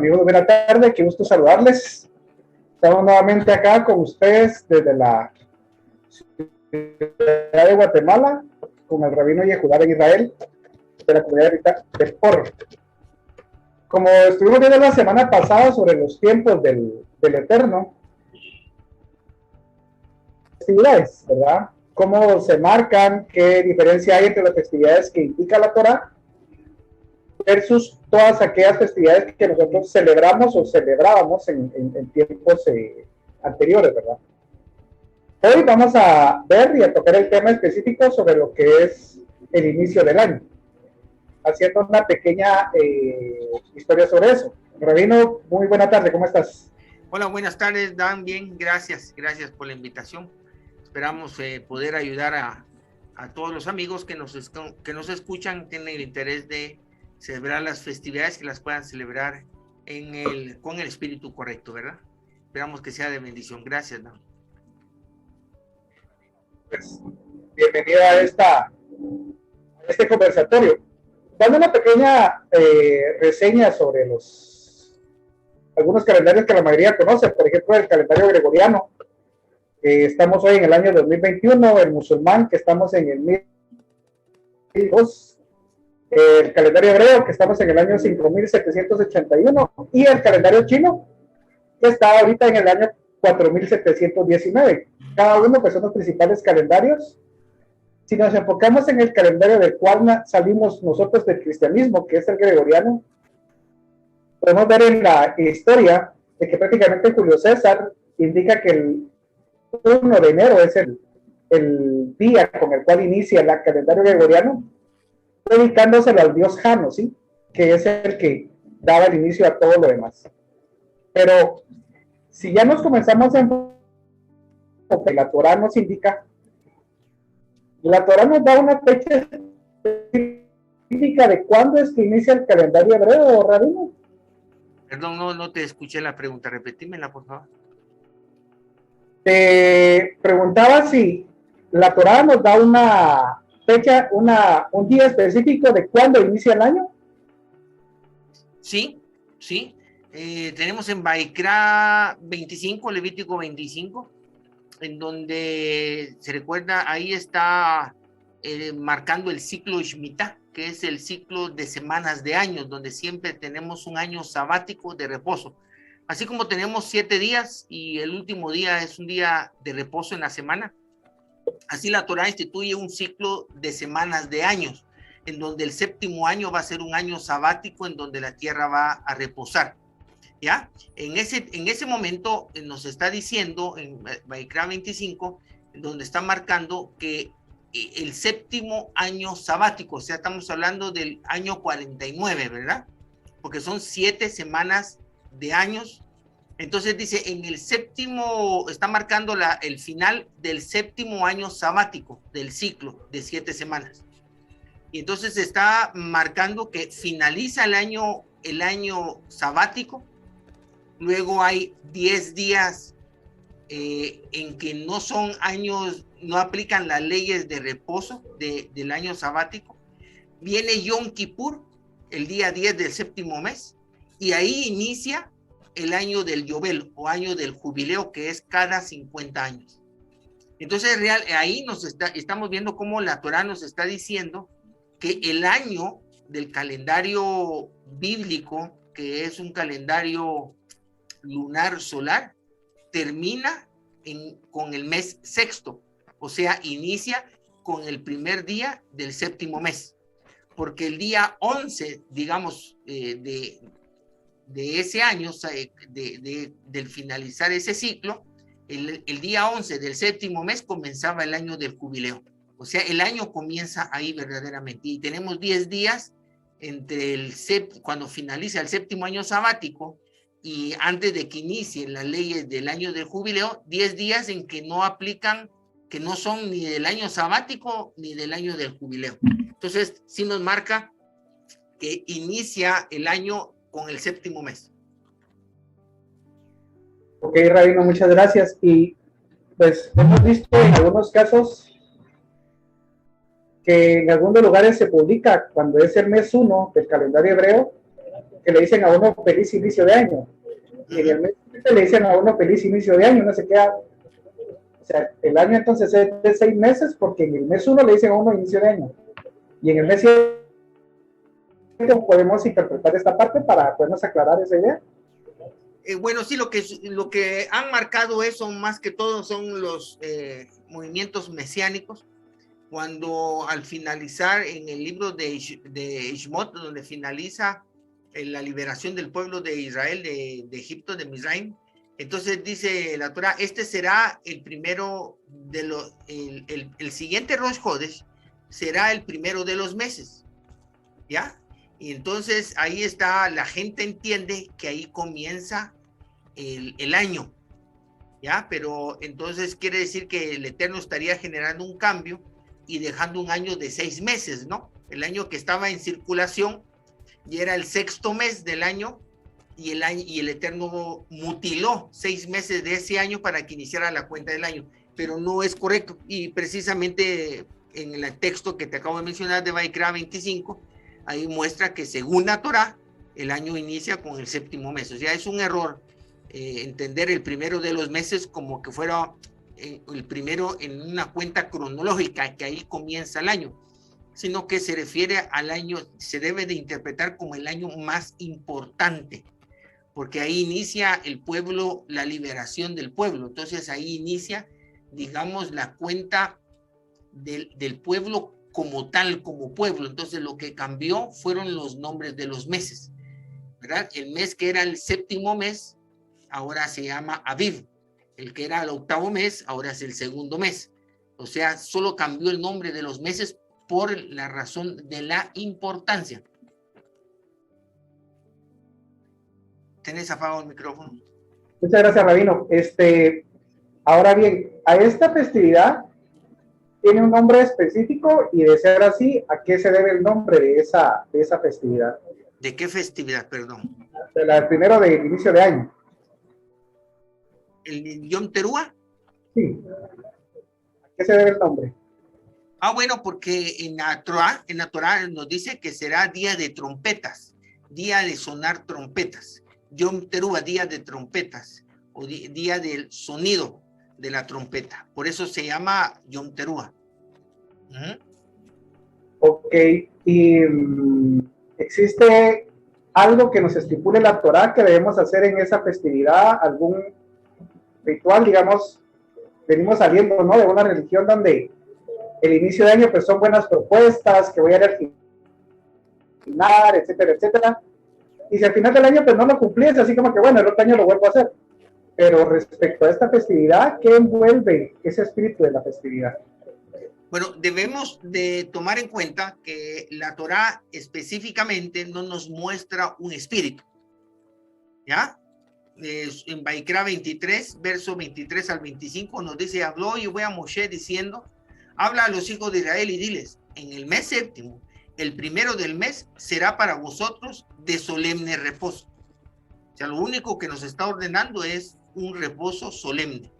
Amigos, buena tarde, qué gusto saludarles. Estamos nuevamente acá con ustedes desde la ciudad de Guatemala, con el rabino Yehudá Ben Israel, de la comunidad de Por. Como estuvimos viendo la semana pasada sobre los tiempos del Eterno, festividades, ¿verdad? Cómo se marcan, qué diferencia hay entre las festividades que indica la Torah versus todas aquellas festividades que nosotros celebramos o celebrábamos en tiempos anteriores, ¿verdad? Hoy vamos a ver y a tocar el tema específico sobre lo que es el inicio del año, haciendo una pequeña historia sobre eso. Rabino, muy buena tarde, ¿cómo estás? Hola, buenas tardes, Dan, bien, gracias por la invitación. Esperamos poder ayudar a todos los amigos que nos escuchan, tienen el interés de celebrar las festividades, que las puedan celebrar con el espíritu correcto, ¿verdad? Esperamos que sea de bendición. Gracias, Dan. Pues, bienvenida a este conversatorio. Dando una pequeña reseña sobre algunos calendarios que la mayoría conoce, por ejemplo, el calendario gregoriano. Estamos hoy en el año 2021, el musulmán, que estamos en el 1002, el calendario hebreo, que estamos en el año 5781, y el calendario chino, que está ahorita en el año 4719. Cada uno pues son los principales calendarios. Si nos enfocamos en el calendario del cual salimos nosotros del cristianismo, que es el gregoriano, podemos ver en la historia de que prácticamente Julio César indica que el 1 de enero es el día con el cual inicia el calendario gregoriano, dedicándoselo al dios Jano, ¿sí? Que es el que daba el inicio a todo lo demás. Pero si ya nos comenzamos a enfocar, la Torah nos indica, la Torah nos da una fecha específica de cuándo es que inicia el calendario hebreo, Rabino. Perdón, no te escuché la pregunta, repetímela, por favor. Te preguntaba si la Torah nos da una fecha, un día específico de cuándo inicia el año. Sí. Tenemos en Baikra 25, Levítico 25, en donde se recuerda, ahí está marcando el ciclo Shemitah, que es el ciclo de semanas de años, donde siempre tenemos un año sabático de reposo. Así como tenemos 7 días y el último día es un día de reposo en la semana, así la Torah instituye un ciclo de semanas de años, en donde el séptimo año va a ser un año sabático en donde la tierra va a reposar. ¿Ya? En ese momento nos está diciendo en Baikra 25, donde está marcando que el séptimo año sabático, o sea, estamos hablando del año 49, ¿verdad? Porque son 7 semanas de años. Entonces dice, en el séptimo, está marcando el final del séptimo año sabático, del ciclo de 7 semanas. Y entonces está marcando que finaliza el año sabático. Luego hay 10 días en que no son años, no aplican las leyes de reposo del año sabático. Viene Yom Kippur, el día 10 del séptimo mes, y ahí inicia el año del Yobel, o año del jubileo, que es cada 50 años. Entonces, ahí estamos viendo cómo la Torah nos está diciendo que el año del calendario bíblico, que es un calendario lunar solar, termina con el mes sexto, o sea, inicia con el primer día del séptimo mes, porque el día 11, digamos, de ese año, del finalizar ese ciclo, el día 11 del séptimo mes comenzaba el año del jubileo, o sea, el año comienza ahí verdaderamente, y tenemos 10 días entre cuando finaliza el séptimo año sabático y antes de que inicien las leyes del año del jubileo, 10 días en que no aplican, que no son ni del año sabático ni del año del jubileo. Entonces, sí nos marca que inicia el año con el séptimo mes. Ok, Rabino, muchas gracias. Y pues hemos visto en algunos casos que en algunos lugares se publica cuando es el mes 1 del calendario hebreo, que le dicen a uno feliz inicio de año. Y en el mes le dicen a uno feliz inicio de año, uno se queda, o sea, el año entonces es de 6 meses, porque en el mes 1 le dicen a uno inicio de año. Y en el mes 7 podemos interpretar esta parte para podernos aclarar esa idea. Bueno, sí, lo que han marcado eso más que todo son los movimientos mesiánicos, cuando al finalizar en el libro de Shemot, donde finaliza la liberación del pueblo de Israel de Egipto, de Misraim, entonces dice la Torah, este será el primero de los, el siguiente Rosh Hodesh será el primero de los meses, ¿ya? Y entonces ahí está, la gente entiende que ahí comienza el año, ¿ya? Pero entonces quiere decir que el Eterno estaría generando un cambio y dejando un año de 6 meses, ¿no? El año que estaba en circulación y era el 6º mes del año y el Eterno mutiló 6 meses de ese año para que iniciara la cuenta del año, pero no es correcto. Y precisamente en el texto que te acabo de mencionar de Vaikra 25, ahí muestra que según la Torah, el año inicia con el 7º mes. O sea, es un error entender el primero de los meses como que fuera el primero en una cuenta cronológica, que ahí comienza el año, sino que se refiere al año, se debe de interpretar como el año más importante, porque ahí inicia el pueblo, la liberación del pueblo. Entonces ahí inicia, digamos, la cuenta del pueblo como tal, como pueblo. Entonces lo que cambió fueron los nombres de los meses, ¿verdad? El mes que era el 7º mes, ahora se llama Aviv. El que era el 8º mes, ahora es el 2º mes. O sea, solo cambió el nombre de los meses por la razón de la importancia. ¿Tenés apagado el micrófono? Muchas gracias, Rabino. Ahora bien, a esta festividad tiene un nombre específico, y de ser así, ¿a qué se debe el nombre de esa festividad? ¿De qué festividad, perdón? El primero del inicio de año. ¿El Yom Teruah? Sí. ¿A qué se debe el nombre? Bueno, porque en la Torah nos dice que será día de trompetas, día de sonar trompetas. Yom Teruah, día de trompetas, o día del sonido de la trompeta. Por eso se llama Yom Teruah. Ok, y ¿existe algo que nos estipule la Torah que debemos hacer en esa festividad? ¿Algún ritual? Digamos, venimos saliendo, ¿no?, de una religión donde el inicio de año pues son buenas propuestas, que voy a ir al final, etcétera, etcétera. Y si al final del año pues no lo cumplís, así como que bueno, el otro año lo vuelvo a hacer. Pero respecto a esta festividad, ¿qué envuelve ese espíritu de la festividad? Bueno, debemos de tomar en cuenta que la Torá específicamente no nos muestra un espíritu, ¿ya? En Vaikra 23, verso 23 al 25, nos dice, habló Yahweh a Moshe diciendo, habla a los hijos de Israel y diles, en el mes 7º, el primero del mes será para vosotros de solemne reposo. O sea, lo único que nos está ordenando es un reposo solemne,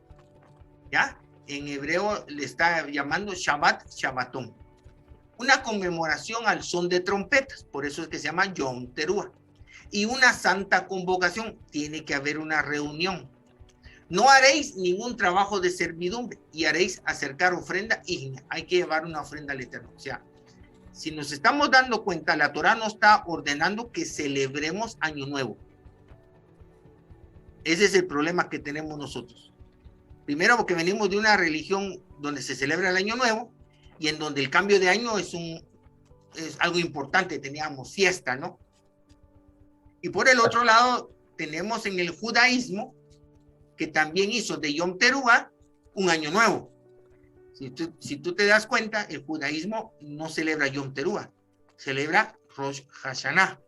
¿ya? En hebreo le está llamando Shabbat, Shabbaton. Una conmemoración al son de trompetas, por eso es que se llama Yom Teruah. Y una santa convocación, tiene que haber una reunión. No haréis ningún trabajo de servidumbre y haréis acercar ofrenda ígnea. Hay que llevar una ofrenda al Eterno. O sea, si nos estamos dando cuenta, la Torah nos está ordenando que celebremos Año Nuevo. Ese es el problema que tenemos nosotros. Primero, porque venimos de una religión donde se celebra el Año Nuevo y en donde el cambio de año es algo importante, teníamos fiesta, ¿no? Y por el otro lado, tenemos en el judaísmo, que también hizo de Yom Teruah un año nuevo. Si tú te das cuenta, el judaísmo no celebra Yom Teruah, celebra Rosh Hashanah,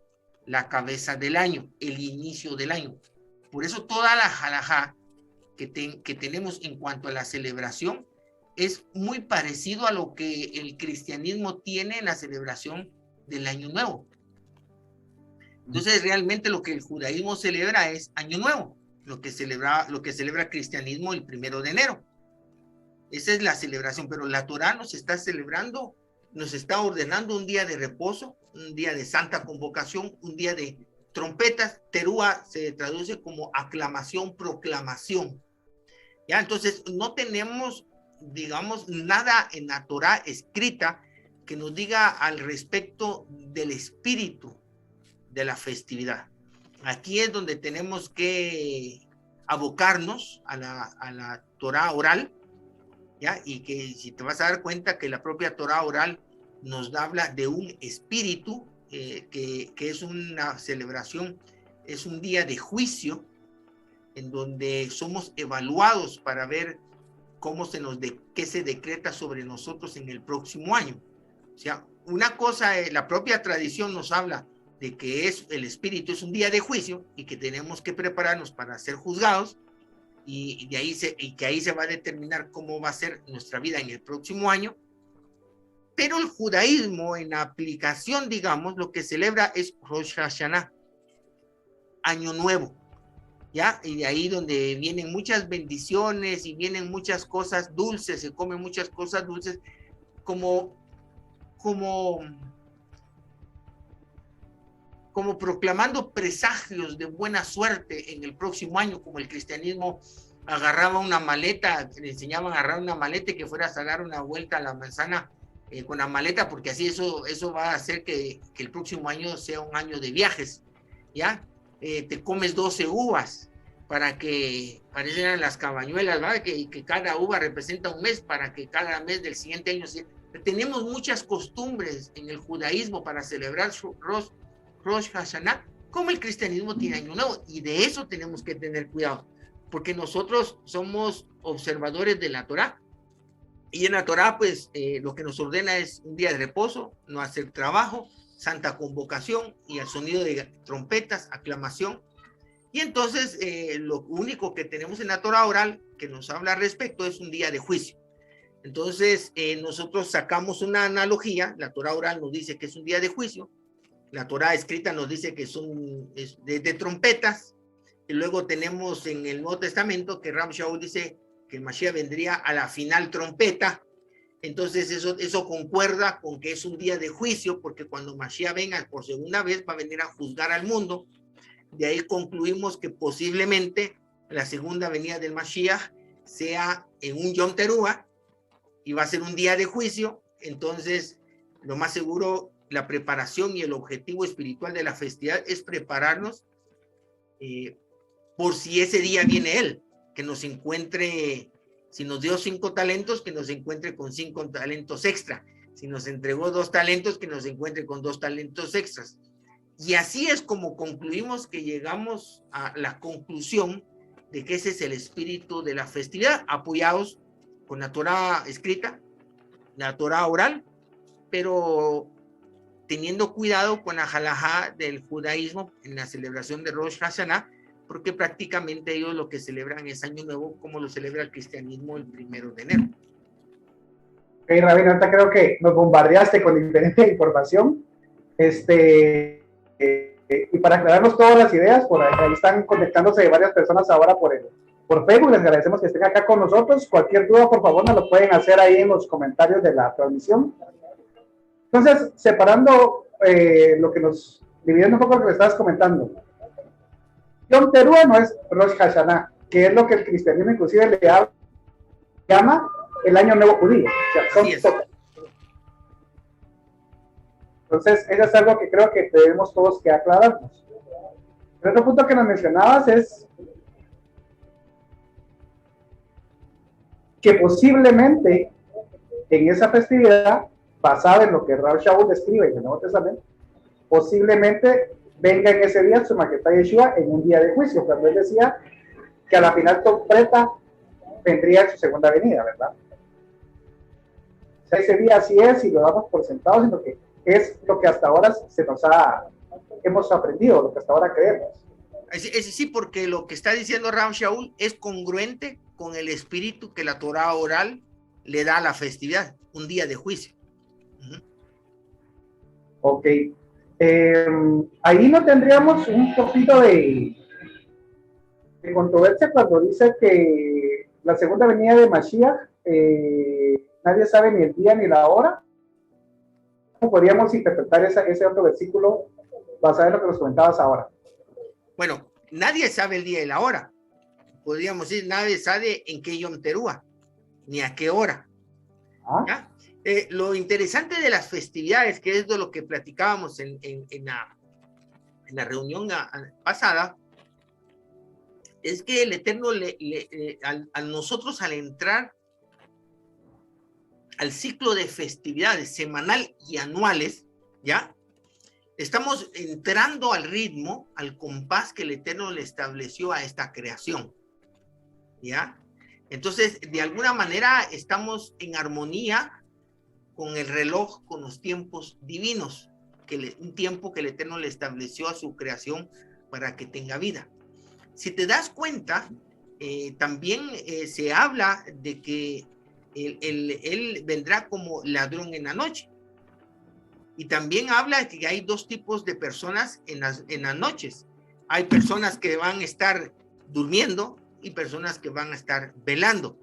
la cabeza del año, el inicio del año. Por eso toda la halajá que tenemos en cuanto a la celebración es muy parecido a lo que el cristianismo tiene en la celebración del Año Nuevo. Entonces, realmente lo que el judaísmo celebra es Año Nuevo, lo que celebra el cristianismo el 1 de enero. Esa es la celebración, pero la Torá nos está ordenando un día de reposo, un día de santa convocación, un día de trompetas, terúa se traduce como aclamación, proclamación. ¿Ya? Entonces, no tenemos, digamos, nada en la Torá escrita que nos diga al respecto del espíritu de la festividad. Aquí es donde tenemos que abocarnos a la Torá oral, ¿ya? Y que si te vas a dar cuenta que la propia Torá oral nos habla de un espíritu que es una celebración, es un día de juicio en donde somos evaluados para ver qué se decreta sobre nosotros en el próximo año. O sea, una cosa, la propia tradición nos habla de que el espíritu es un día de juicio y que tenemos que prepararnos para ser juzgados y que ahí se va a determinar cómo va a ser nuestra vida en el próximo año. Pero el judaísmo, en la aplicación, digamos, lo que celebra es Rosh Hashanah, Año Nuevo, ¿ya? Y de ahí donde vienen muchas bendiciones y vienen muchas cosas dulces, se comen muchas cosas dulces, como proclamando presagios de buena suerte en el próximo año, como el cristianismo agarraba una maleta, le enseñaban a agarrar una maleta y que fuera a dar una vuelta a la manzana con la maleta, porque así eso va a hacer que el próximo año sea un año de viajes, ¿ya? Te comes 12 uvas para que parecieran las cabañuelas, ¿verdad? Que cada uva representa un mes para que cada mes del siguiente año sea. Tenemos muchas costumbres en el judaísmo para celebrar Rosh Hashanah, como el cristianismo tiene Año Nuevo, y de eso tenemos que tener cuidado, porque nosotros somos observadores de la Torá, y en la Torá, pues, lo que nos ordena es un día de reposo, no hacer trabajo, santa convocación y al sonido de trompetas, aclamación. Y entonces, lo único que tenemos en la Torá oral que nos habla al respecto es un día de juicio. Entonces, nosotros sacamos una analogía, la Torá oral nos dice que es un día de juicio, la Torá escrita nos dice que es de trompetas, y luego tenemos en el Nuevo Testamento que Ram Shaul dice que el Mashiach vendría a la final trompeta. Entonces eso concuerda con que es un día de juicio, porque cuando Mashiach venga por segunda vez va a venir a juzgar al mundo. De ahí concluimos que posiblemente la segunda venida del Mashiach sea en un Yom Teruah y va a ser un día de juicio. Entonces, lo más seguro, la preparación y el objetivo espiritual de la festividad es prepararnos por si ese día viene Él, que nos encuentre, si nos dio 5 talentos, que nos encuentre con 5 talentos extra. Si nos entregó 2 talentos, que nos encuentre con 2 talentos extras. Y así es como concluimos que llegamos a la conclusión de que ese es el espíritu de la festividad, apoyados con la Torá escrita, la Torá oral, pero teniendo cuidado con la halajá del judaísmo en la celebración de Rosh Hashanah, porque prácticamente ellos lo que celebran es Año Nuevo como lo celebra el cristianismo el 1 de enero. Ok, Rabino, ahorita creo que nos bombardeaste con diferente información. Y para aclararnos todas las ideas, por ahí están conectándose varias personas ahora por Facebook. Les agradecemos que estén acá con nosotros. Cualquier duda, por favor, nos lo pueden hacer ahí en los comentarios de la transmisión. Entonces, separando lo que dividiendo un poco lo que estabas comentando. Yom Teruah no es Rosh Hashanah, que es lo que el cristianismo inclusive le llama el año nuevo judío. O sea, entonces, eso es algo que creo que debemos todos que aclararnos. El otro punto que nos mencionabas es que posiblemente en esa festividad, basada en lo que Rav Shaul describe en el Nuevo Testamento, posiblemente venga en ese día su majestad Yeshua en un día de juicio, cuando él decía que a la final trompeta vendría en su segunda venida, ¿verdad? O sea, ese día así es y lo damos por sentado, sino que es lo que hasta ahora hemos aprendido, lo que hasta ahora creemos. Sí, porque lo que está diciendo Ram Shaul es congruente con el espíritu que la Torá oral le da a la festividad, un día de juicio. Ok. Ahí no tendríamos un poquito de controversia cuando dice que la segunda venida de Mashiach, nadie sabe ni el día ni la hora. ¿Cómo podríamos interpretar ese otro versículo basado en lo que nos comentabas ahora? Bueno, nadie sabe el día y la hora. Podríamos decir, nadie sabe en qué Yom Teruah, ni a qué hora. ¿Ya? Lo interesante de las festividades, que es de lo que platicábamos en la reunión pasada, es que el Eterno, a nosotros al entrar al ciclo de festividades semanal y anuales, ¿ya? Estamos entrando al ritmo, al compás que el Eterno le estableció a esta creación, ¿ya? Entonces, de alguna manera estamos en armonía con el reloj, con los tiempos divinos, un tiempo que el Eterno le estableció a su creación para que tenga vida. Si te das cuenta, también se habla de que él vendrá como ladrón en la noche. Y también habla de que hay dos tipos de personas en las noches. Hay personas que van a estar durmiendo y personas que van a estar velando.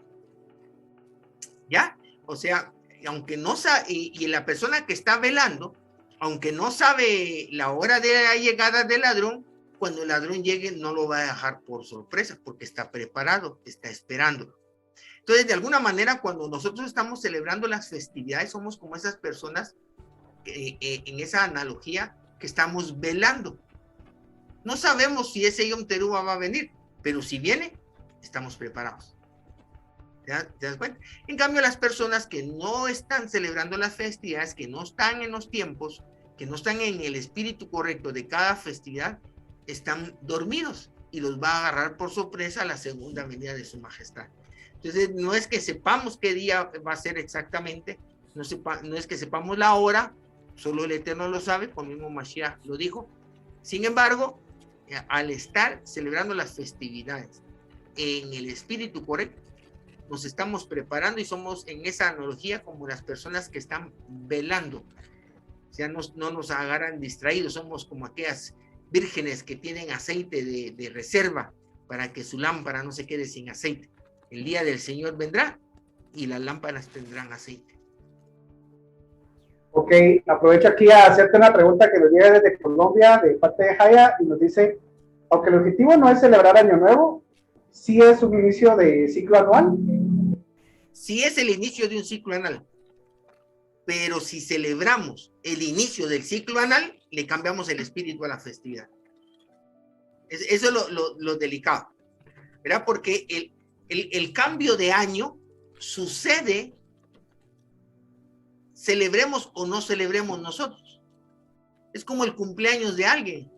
¿Ya? O sea, aunque no sabe, y la persona que está velando, aunque no sabe la hora de la llegada del ladrón, cuando el ladrón llegue no lo va a dejar por sorpresa, porque está preparado, está esperando. Entonces, de alguna manera, cuando nosotros estamos celebrando las festividades, somos como esas personas en esa analogía que estamos velando. No sabemos si ese Yom Teruah va a venir, pero si viene, estamos preparados. ¿Te das cuenta? En cambio, las personas que no están celebrando las festividades, que no están en los tiempos, que no están en el espíritu correcto de cada festividad, están dormidos y los va a agarrar por sorpresa la segunda venida de su majestad. Entonces, no es que sepamos qué día va a ser exactamente, no es que sepamos la hora, solo el Eterno lo sabe, como mismo Mashiach lo dijo. Sin embargo, al estar celebrando las festividades en el espíritu correcto, nos estamos preparando y somos en esa analogía como las personas que están velando. O sea, no nos agarran distraídos, somos como aquellas vírgenes que tienen aceite de reserva para que su lámpara no se quede sin aceite. El día del Señor vendrá y las lámparas tendrán aceite. Ok, aprovecho aquí a hacerte una pregunta que nos llega desde Colombia de parte de Jaya y nos dice, aunque el objetivo no es celebrar Año Nuevo, sí es un inicio de ciclo anual. Sí es el inicio de un ciclo anual, pero si celebramos el inicio del ciclo anual, le cambiamos el espíritu a la festividad. Eso es lo delicado, ¿verdad? Porque el cambio de año sucede, celebremos o no celebremos nosotros. Es como el cumpleaños de alguien.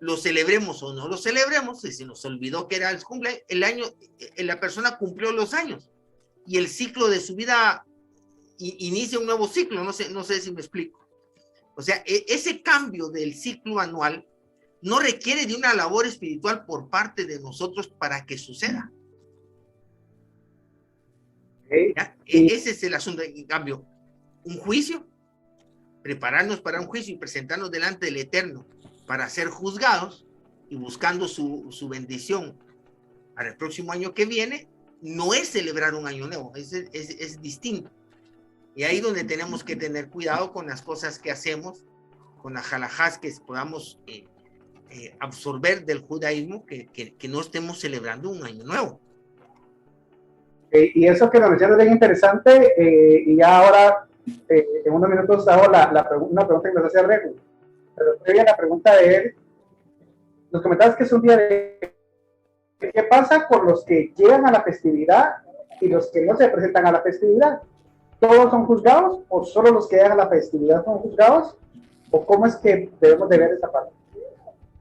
Lo celebremos o no lo celebremos, si se nos olvidó que era el cumpleaños, la persona cumplió los años y el ciclo de su vida inicia un nuevo ciclo, no sé si me explico. O sea, ese cambio del ciclo anual no requiere de una labor espiritual por parte de nosotros para que suceda. ¿Ya? Ese es el asunto. En cambio, un juicio, prepararnos para un juicio y presentarnos delante del Eterno para ser juzgados y buscando su bendición para el próximo año que viene, no es celebrar un año nuevo, es distinto. Y ahí donde tenemos que tener cuidado con las cosas que hacemos, con las halajás que podamos absorber del judaísmo, que no estemos celebrando un año nuevo. Y eso que nos mencionas es bien interesante, y ya ahora, en unos minutos hago una pregunta que nos hace Regu. Pero previa a la pregunta de él, nos comentabas que es un día de... ¿Qué pasa con los que llegan a la festividad y los que no se presentan a la festividad? ¿Todos son juzgados o solo los que llegan a la festividad son juzgados? ¿O cómo es que debemos de ver esa parte?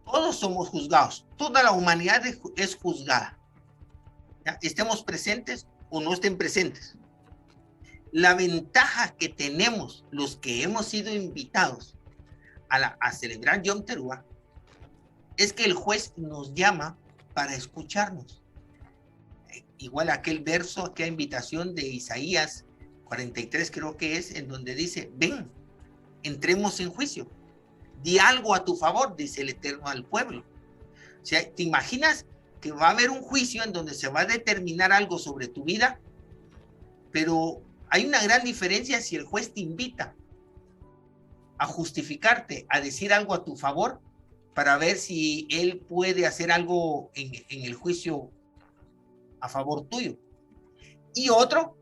Todos somos juzgados, toda la humanidad es juzgada. ¿Ya? Estemos presentes o no estén presentes. La ventaja que tenemos los que hemos sido invitados a celebrar Yom Teruah es que el juez nos llama para escucharnos. Igual aquel verso, aquella invitación de Isaías 43 creo que es, en donde dice, ven, entremos en juicio. Di algo a tu favor, dice el Eterno al pueblo. O sea, ¿te imaginas que va a haber un juicio en donde se va a determinar algo sobre tu vida? Pero hay una gran diferencia si el juez te invita a justificarte, a decir algo a tu favor, para ver si él puede hacer algo en el juicio a favor tuyo. Y otro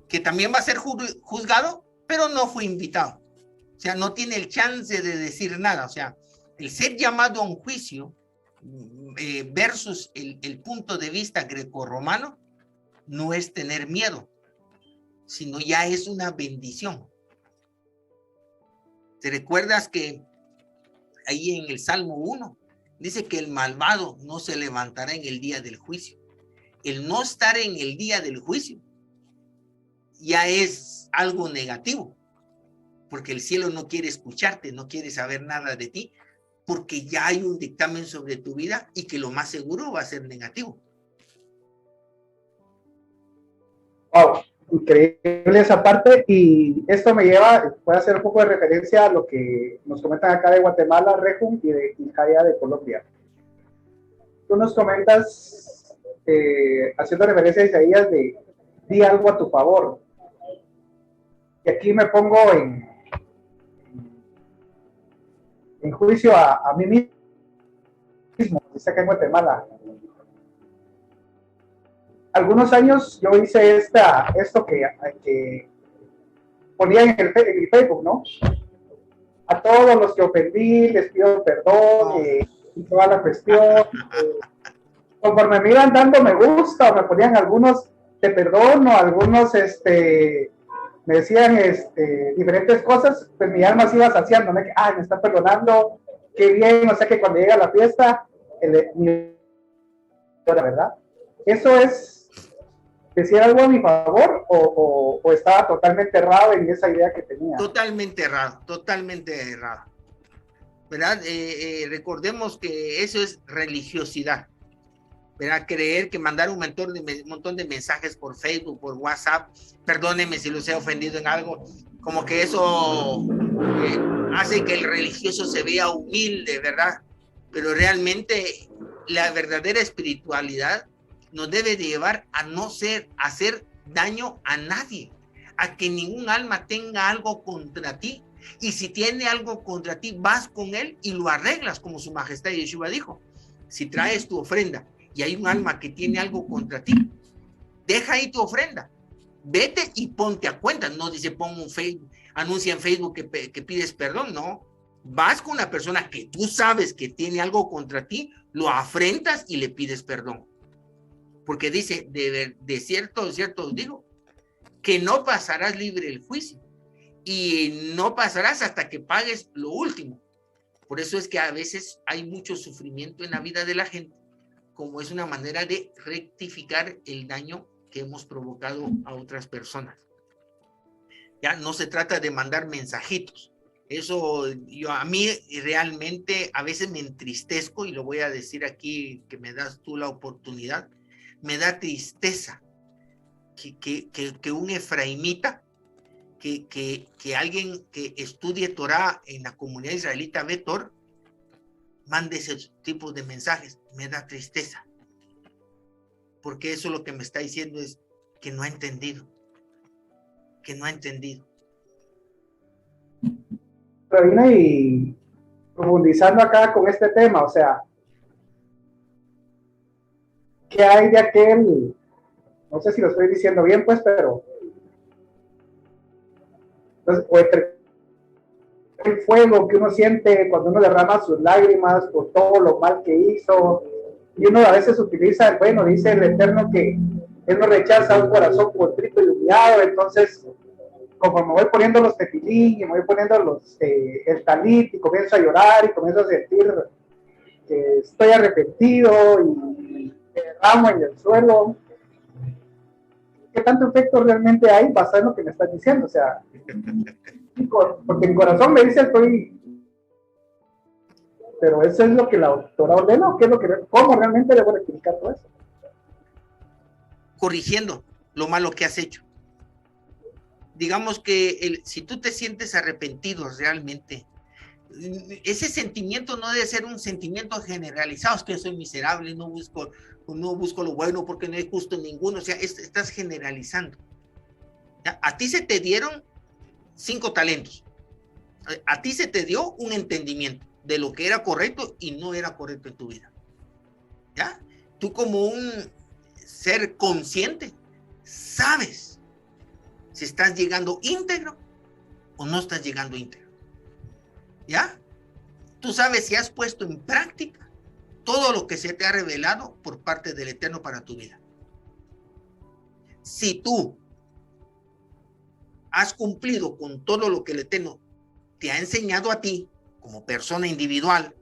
que también va a ser juzgado, pero no fue invitado. O sea, no tiene el chance de decir nada. O sea, el ser llamado a un juicio versus el punto de vista grecorromano no es tener miedo, sino ya es una bendición. ¿Te recuerdas que ahí en el Salmo 1 dice que el malvado no se levantará en el día del juicio? El no estar en el día del juicio ya es algo negativo, porque el cielo no quiere escucharte, no quiere saber nada de ti, porque ya hay un dictamen sobre tu vida y que lo más seguro va a ser negativo. Wow, increíble esa parte, y esto me lleva, puede hacer un poco de referencia a lo que nos comentan acá de Guatemala, Rejum, y de Icaya de Colombia. Tú nos comentas, haciendo referencia a Isaías, de di algo a tu favor. Y aquí me pongo en juicio a mí mismo, dice acá en Guatemala. Algunos años yo hice esto que ponía en el Facebook, ¿no? A todos los que ofendí les pido perdón, y toda la cuestión. Conforme me iban dando me gusta, o me ponían algunos te perdono, algunos me decían diferentes cosas, pues mi alma se iba saciando, ¿no? Me está perdonando, qué bien, o sea que cuando llega la fiesta, la verdad, eso es decir algo a mi favor, o estaba totalmente errado en esa idea que tenía. Totalmente errado, ¿verdad? Recordemos que eso es religiosidad, ¿verdad? Creer que mandar un montón de mensajes por Facebook, por WhatsApp, perdónenme si los he ofendido en algo, como que eso hace que el religioso se vea humilde, ¿verdad? Pero realmente la verdadera espiritualidad nos debe de llevar a no hacer daño a nadie, a que ningún alma tenga algo contra ti, y si tiene algo contra ti, vas con él y lo arreglas, como su majestad Yeshua dijo. Si traes tu ofrenda y hay un alma que tiene algo contra ti, deja ahí tu ofrenda, vete y ponte a cuenta. No dice pon un Facebook, anuncia en Facebook que pides perdón, no. Vas con una persona que tú sabes que tiene algo contra ti, lo afrentas y le pides perdón. Porque dice, de cierto os digo, que no pasarás libre el juicio, y no pasarás hasta que pagues lo último. Por eso es que a veces hay mucho sufrimiento en la vida de la gente, como es una manera de rectificar el daño que hemos provocado a otras personas. Ya no se trata de mandar mensajitos. Eso a mí realmente a veces me entristezco, y lo voy a decir aquí que me das tú la oportunidad. Me da tristeza que un efraimita, que alguien que estudie Torah en la comunidad israelita Betor, mande ese tipo de mensajes. Me da tristeza, porque eso lo que me está diciendo es que no ha entendido. Pero y profundizando acá con este tema, o sea, ¿qué hay de aquel? No sé si lo estoy diciendo bien, pues, pero entonces, o entre el fuego que uno siente cuando uno derrama sus lágrimas por todo lo mal que hizo, y uno a veces utiliza, bueno, dice el Eterno que Él no rechaza un corazón contrito y humillado. Entonces, como me voy poniendo los tefilín y me voy poniendo el talit, y comienzo a llorar y comienzo a sentir que estoy arrepentido y me derramo en el suelo, ¿qué tanto efecto realmente hay basado en lo que me estás diciendo? O sea, porque mi corazón me dice estoy, pero eso es lo que la autora ordena, ¿qué es lo que, cómo realmente debo rectificar todo eso? Corrigiendo lo malo que has hecho. Digamos que si tú te sientes arrepentido realmente, ese sentimiento no debe ser un sentimiento generalizado, es que soy miserable, no busco lo bueno porque no hay justo ninguno. O sea, estás generalizando. ¿Ya? A ti se te dieron 5 talentos, a ti se te dio un entendimiento, de lo que era correcto y no era correcto en tu vida. ¿Ya? Tú como un ser consciente, sabes si estás llegando íntegro o no estás llegando íntegro. ¿Ya? Tú sabes si has puesto en práctica todo lo que se te ha revelado por parte del Eterno para tu vida. Si tú has cumplido con todo lo que el Eterno te ha enseñado a ti como persona individual,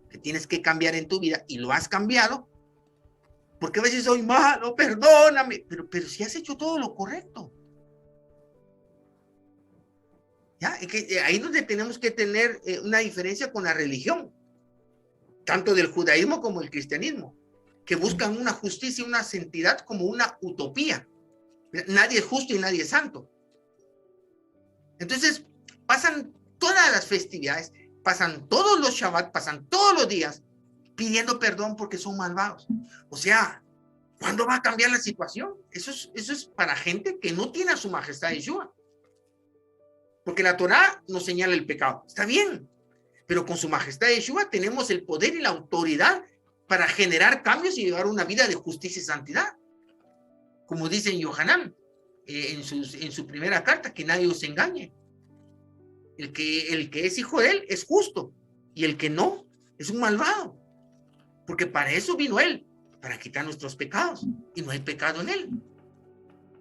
que tienes que cambiar en tu vida y lo has cambiado, porque a veces soy malo, perdóname, pero si has hecho todo lo correcto. ¿Ya? Es que ahí es donde tenemos que tener una diferencia con la religión, tanto del judaísmo como el cristianismo, que buscan una justicia y una santidad como una utopía. Nadie es justo y nadie es santo. Entonces, pasan todas las festividades, pasan todos los Shabbat, pasan todos los días pidiendo perdón porque son malvados. O sea, ¿cuándo va a cambiar la situación? Eso es para gente que no tiene a su majestad Yeshua. Porque la Torá nos señala el pecado. Está bien, pero con su majestad Yeshua tenemos el poder y la autoridad para generar cambios y llevar una vida de justicia y santidad. Como dice en Yohanan, en su primera carta, que nadie os engañe. El que es hijo de él es justo, y el que no es un malvado. Porque para eso vino él, para quitar nuestros pecados, y no hay pecado en él.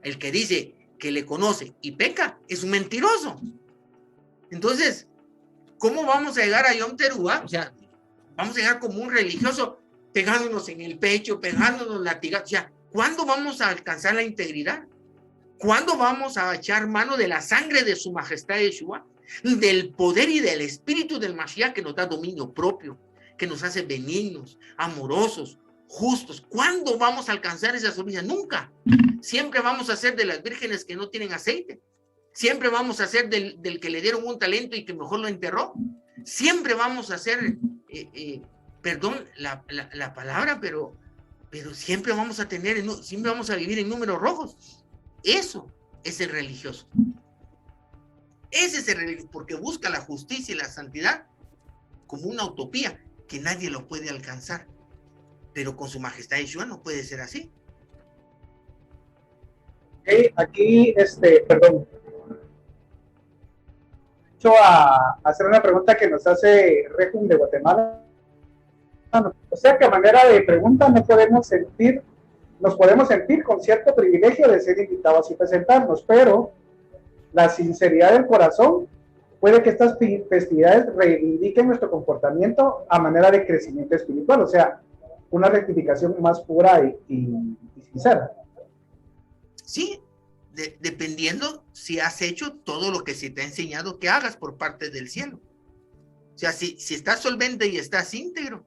El que dice que le conoce y peca es un mentiroso. Entonces, ¿cómo vamos a llegar a Yom Teruah? O sea, vamos a llegar como un religioso pegándonos en el pecho, pegándonos latigazos. O sea, ¿cuándo vamos a alcanzar la integridad? ¿Cuándo vamos a echar mano de la sangre de su majestad Yeshua? Del poder y del espíritu del Mashiach que nos da dominio propio, que nos hace benignos, amorosos, justos. ¿Cuándo vamos a alcanzar esa soberanía? Nunca. Siempre vamos a ser de las vírgenes que no tienen aceite. Siempre vamos a ser del que le dieron un talento y que mejor lo enterró. Siempre vamos a ser, perdón la palabra, pero siempre vamos a tener, siempre vamos a vivir en números rojos. Eso es el religioso. Ese es el religioso, porque busca la justicia y la santidad como una utopía que nadie lo puede alcanzar. Pero con su majestad Yeshua no puede ser así. Okay, aquí, perdón, a hacer una pregunta que nos hace Rejum de Guatemala. O sea que a manera de pregunta nos podemos sentir con cierto privilegio de ser invitados y presentarnos, pero la sinceridad del corazón puede que estas festividades reivindiquen nuestro comportamiento a manera de crecimiento espiritual, o sea, una rectificación más pura y sincera. Sí, dependiendo si has hecho todo lo que se te ha enseñado que hagas por parte del cielo. O sea, si estás solvente y estás íntegro,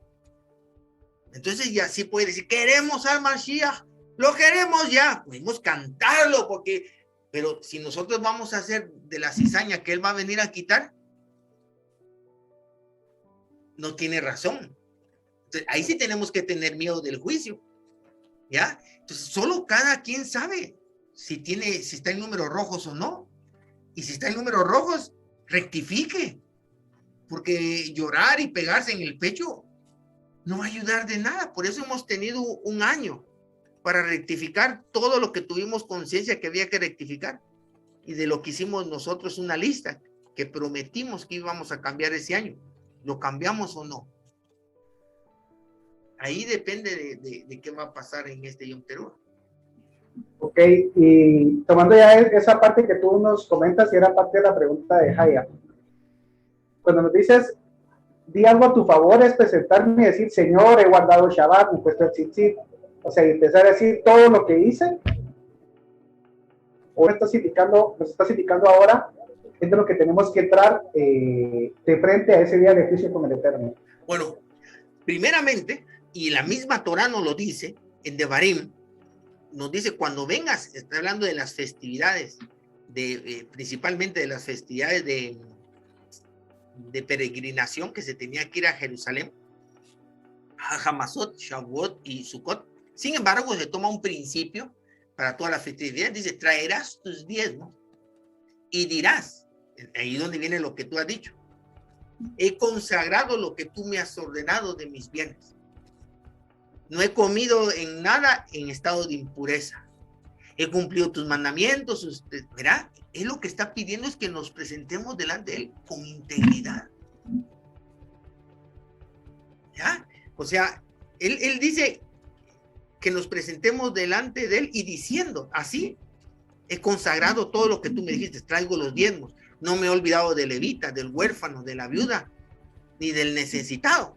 entonces ya sí puedes decir, queremos al Mashiach, lo queremos ya, podemos cantarlo, pero si nosotros vamos a hacer de la cizaña que él va a venir a quitar, no tiene razón. Entonces, ahí sí tenemos que tener miedo del juicio, ¿ya? Entonces, solo cada quien sabe si está en números rojos o no. Y si está en números rojos, rectifique. Porque llorar y pegarse en el pecho no va a ayudar de nada. Por eso hemos tenido un año para rectificar todo lo que tuvimos conciencia que había que rectificar. Y de lo que hicimos nosotros una lista que prometimos que íbamos a cambiar ese año. ¿Lo cambiamos o no? Ahí depende de qué va a pasar en este Yom Teruah. Ok, y tomando ya esa parte que tú nos comentas y era parte de la pregunta de Jaya. Cuando nos dices, di algo a tu favor, es presentarme y decir, Señor, he guardado Shabbat, me he puesto el tzitzit, o sea, empezar a decir todo lo que hice, o nos estás indicando ahora, es de lo que tenemos que entrar de frente a ese día de juicio con el Eterno. Bueno, primeramente, y la misma Torah nos lo dice, en Devarim, nos dice, cuando vengas, está hablando de las festividades, principalmente de las festividades de peregrinación que se tenía que ir a Jerusalén, a Hamasot, Shavuot y Sukkot. Sin embargo, se toma un principio para todas las festividades. Dice, traerás tus diezmos y dirás, ahí donde viene lo que tú has dicho, He consagrado lo que tú me has ordenado de mis bienes. No he comido en nada en estado de impureza. He cumplido tus mandamientos. ¿Verdad? Él lo que está pidiendo es que nos presentemos delante de él con integridad. ¿Ya? O sea, él dice que nos presentemos delante de él y diciendo, así, he consagrado todo lo que tú me dijiste, traigo los diezmos, no me he olvidado del levita, del huérfano, de la viuda, ni del necesitado.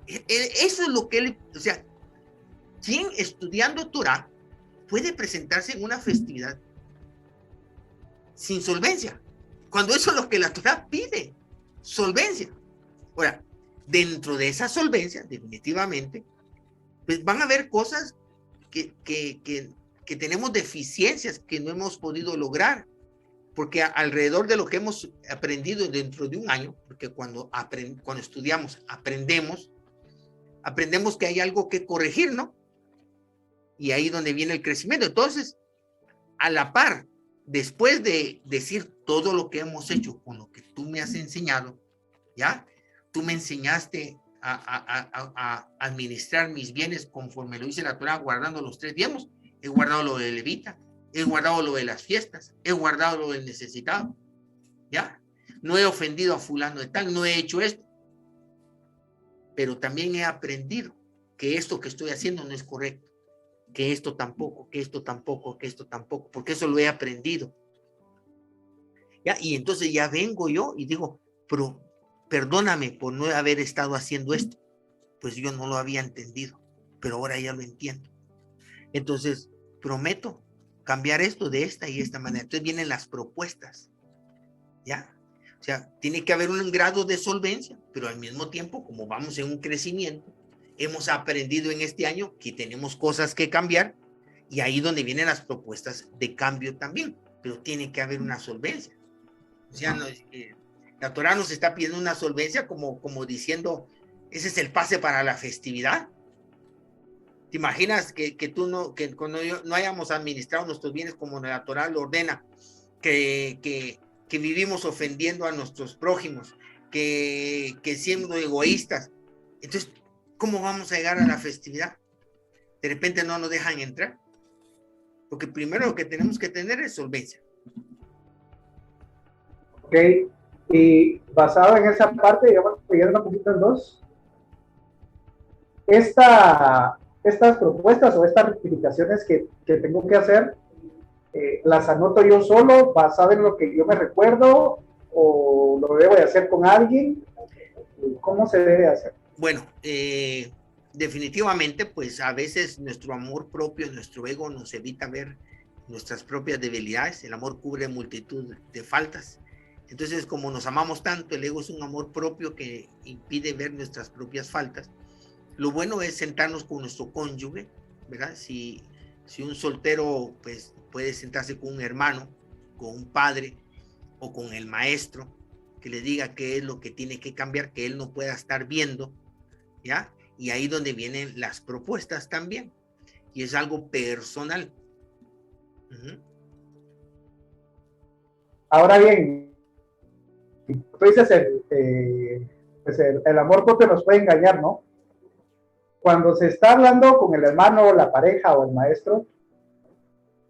Eso es lo que él, o sea, ¿quién estudiando Torah puede presentarse en una festividad sin solvencia? Cuando eso es lo que la Torah pide, solvencia. Ahora, dentro de esa solvencia, definitivamente, pues van a haber cosas que tenemos deficiencias que no hemos podido lograr, porque alrededor de lo que hemos aprendido dentro de un año, porque cuando estudiamos, aprendemos que hay algo que corregir, ¿no? Y ahí donde viene el crecimiento. Entonces, a la par, después de decir todo lo que hemos hecho con lo que tú me has enseñado, ¿ya? Tú me enseñaste a administrar mis bienes conforme lo dice la Torah, guardando los 3 diezmos. He guardado lo de levita, he guardado lo de las fiestas, he guardado lo del necesitado, ¿ya? No he ofendido a fulano de tal, no he hecho esto. Pero también he aprendido que esto que estoy haciendo no es correcto, que esto tampoco, que esto tampoco, que esto tampoco, porque eso lo he aprendido. ¿Ya? Y entonces ya vengo yo y digo, pero perdóname por no haber estado haciendo esto, pues yo no lo había entendido, pero ahora ya lo entiendo. Entonces, prometo cambiar esto de esta y esta manera. Entonces vienen las propuestas, ¿ya? O sea, tiene que haber un grado de solvencia, pero al mismo tiempo, como vamos en un crecimiento, hemos aprendido en este año que tenemos cosas que cambiar y ahí donde vienen las propuestas de cambio también, pero tiene que haber una solvencia. O sea, la Torah nos está pidiendo una solvencia como diciendo, ese es el pase para la festividad. ¿Te imaginas que cuando no hayamos administrado nuestros bienes como la Torah lo ordena, que vivimos ofendiendo a nuestros prójimos, que siendo egoístas? Entonces, ¿cómo vamos a llegar a la festividad? De repente no nos dejan entrar. Porque primero lo que tenemos que tener es solvencia. Ok, y basado en esa parte, digamos, poniendo un poquito en dos, estas propuestas o estas rectificaciones que tengo que hacer, las anoto yo solo, basado en lo que yo me recuerdo, o lo debo de hacer con alguien. ¿Cómo se debe hacer? Bueno, definitivamente, pues a veces nuestro amor propio, nuestro ego nos evita ver nuestras propias debilidades. El amor cubre multitud de faltas. Entonces, como nos amamos tanto, el ego es un amor propio que impide ver nuestras propias faltas. Lo bueno es sentarnos con nuestro cónyuge, ¿verdad? Si un soltero, pues puede sentarse con un hermano, con un padre o con el maestro, que le diga qué es lo que tiene que cambiar, que él no pueda estar viendo, ¿ya? Y ahí donde vienen las propuestas también. Y es algo personal. Ahora bien, tú dices pues el amor propio nos puede engañar, ¿no? Cuando se está hablando con el hermano, la pareja o el maestro,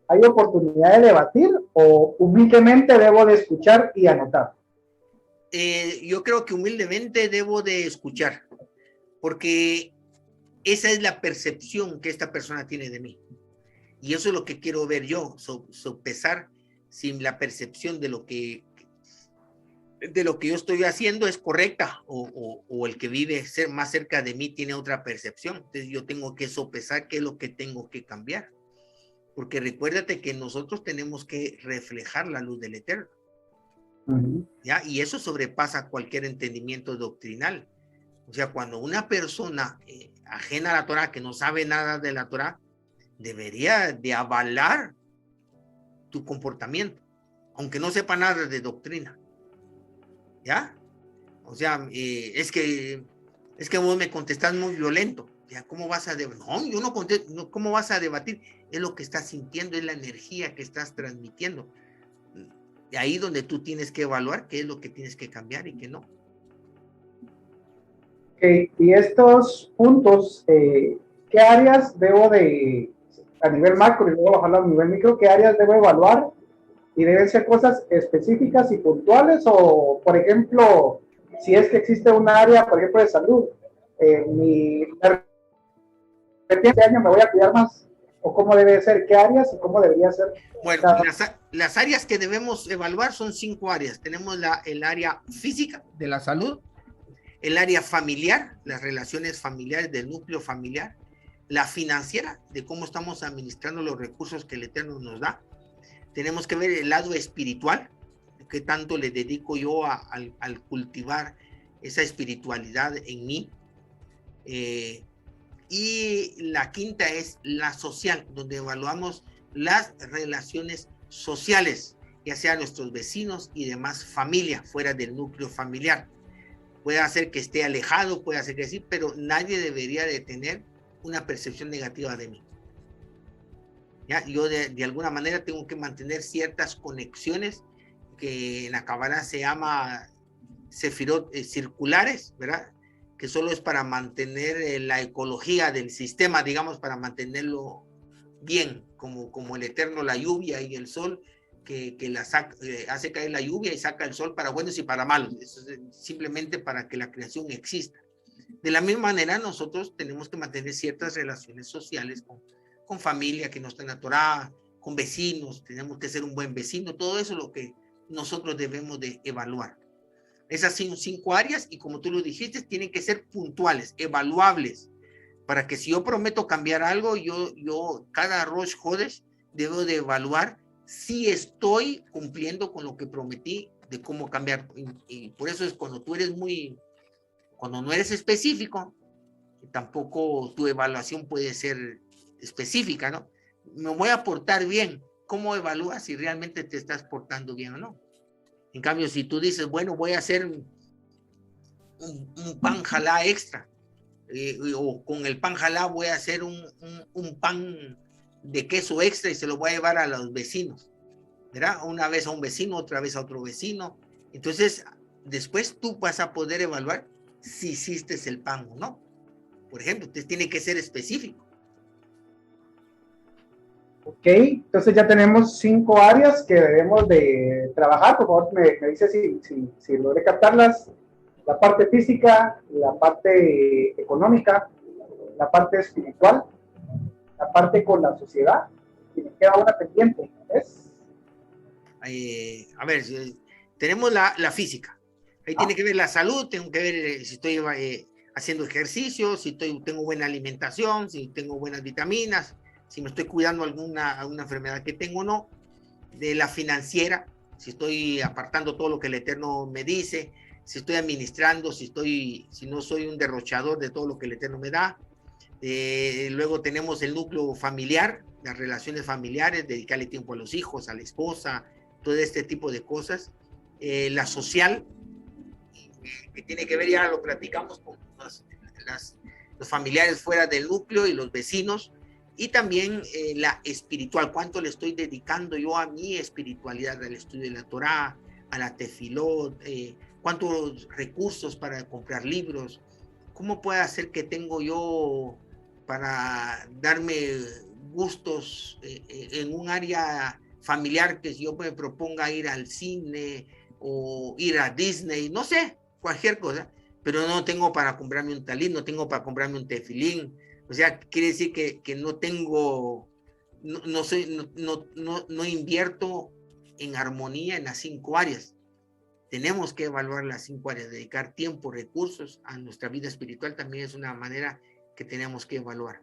¿hay oportunidad de debatir o humildemente debo de escuchar y anotar? Yo creo que humildemente debo de escuchar, porque esa es la percepción que esta persona tiene de mí. Y eso es lo que quiero ver yo, sopesar si la percepción de lo que yo estoy haciendo es correcta o el que vive más cerca de mí tiene otra percepción. Entonces yo tengo que sopesar qué es lo que tengo que cambiar. Porque recuérdate que nosotros tenemos que reflejar la luz del Eterno. ¿Ya? Y eso sobrepasa cualquier entendimiento doctrinal. O sea, cuando una persona ajena a la Torah, que no sabe nada de la Torah, debería de avalar tu comportamiento, aunque no sepa nada de doctrina. ¿Ya? O sea, es que vos me contestás muy violento. ¿Ya? ¿Cómo vas a debatir? No, yo no contesto. No, ¿cómo vas a debatir? Es lo que estás sintiendo, es la energía que estás transmitiendo. Y ahí donde tú tienes que evaluar qué es lo que tienes que cambiar y qué no. Okay. Y estos puntos, ¿qué áreas debo de, a nivel macro y luego bajarlo a nivel micro, qué áreas debo evaluar? ¿Y deben ser cosas específicas y puntuales? O, por ejemplo, si es que existe un área, por ejemplo, de salud, este año me voy a cuidar más, o cómo debe ser, qué áreas y cómo debería ser Bueno, cada... las áreas que debemos evaluar son 5 áreas. Tenemos el área física de la salud, el área familiar, las relaciones familiares del núcleo familiar, la financiera, de cómo estamos administrando los recursos que el Eterno nos da. Tenemos que ver el lado espiritual, qué tanto le dedico yo al cultivar esa espiritualidad en mí. Y la quinta es la social, donde evaluamos las relaciones sociales, ya sea nuestros vecinos y demás familia, fuera del núcleo familiar. Puede ser que esté alejado, puede ser que sí, pero nadie debería de tener una percepción negativa de mí. ¿Ya? Yo de alguna manera tengo que mantener ciertas conexiones que en la Kabbalah se llama sefirot circulares, ¿verdad? Que solo es para mantener la ecología del sistema, digamos, para mantenerlo bien, como el Eterno, la lluvia y el sol, que hace caer la lluvia y saca el sol para buenos y para malos. Eso es simplemente para que la creación exista. De la misma manera, nosotros tenemos que mantener ciertas relaciones sociales con familia que no está en la Torá, con vecinos, tenemos que ser un buen vecino, todo eso es lo que nosotros debemos de evaluar. Esas son 5 áreas y como tú lo dijiste, tienen que ser puntuales, evaluables, para que si yo prometo cambiar algo, yo cada Rosh Hodesh debo de evaluar si estoy cumpliendo con lo que prometí de cómo cambiar. Y por eso es cuando no eres específico, tampoco tu evaluación puede ser específica, ¿no? Me voy a portar bien. ¿Cómo evalúas si realmente te estás portando bien o no? En cambio, si tú dices, bueno, voy a hacer un pan jalá extra, o con el pan jalá voy a hacer un pan de queso extra y se lo voy a llevar a los vecinos, ¿verdad? Una vez a un vecino, otra vez a otro vecino. Entonces, después tú vas a poder evaluar si hiciste el pan o no. Por ejemplo, entonces tiene que ser específico. Ok, entonces ya tenemos 5 áreas que debemos de trabajar. Por favor, me dice si logré captarlas. La parte física, la parte económica, la parte espiritual, la parte con la sociedad, y me queda una pendiente, ¿ves? A ver, tenemos la física. Ahí tiene que ver la salud, tengo que ver si estoy haciendo ejercicio, si tengo buena alimentación, si tengo buenas vitaminas, si me estoy cuidando alguna enfermedad que tengo o no. De la financiera, si estoy apartando todo lo que el Eterno me dice, si estoy administrando, si no soy un derrochador de todo lo que el Eterno me da. Luego tenemos el núcleo familiar, las relaciones familiares, dedicarle tiempo a los hijos, a la esposa, todo este tipo de cosas. La social, que tiene que ver, ya lo platicamos con los familiares fuera del núcleo y los vecinos. Y también la espiritual, cuánto le estoy dedicando yo a mi espiritualidad, al estudio de la Torá, a la tefilot, cuántos recursos para comprar libros, cómo puede hacer que tengo yo para darme gustos en un área familiar, que si yo me proponga ir al cine o ir a Disney, no sé, cualquier cosa, pero no tengo para comprarme un talit, no tengo para comprarme un tefilín. O sea, quiere decir que no tengo, no invierto en armonía en las 5 áreas. Tenemos que evaluar las 5 áreas, dedicar tiempo, recursos a nuestra vida espiritual también es una manera que tenemos que evaluar.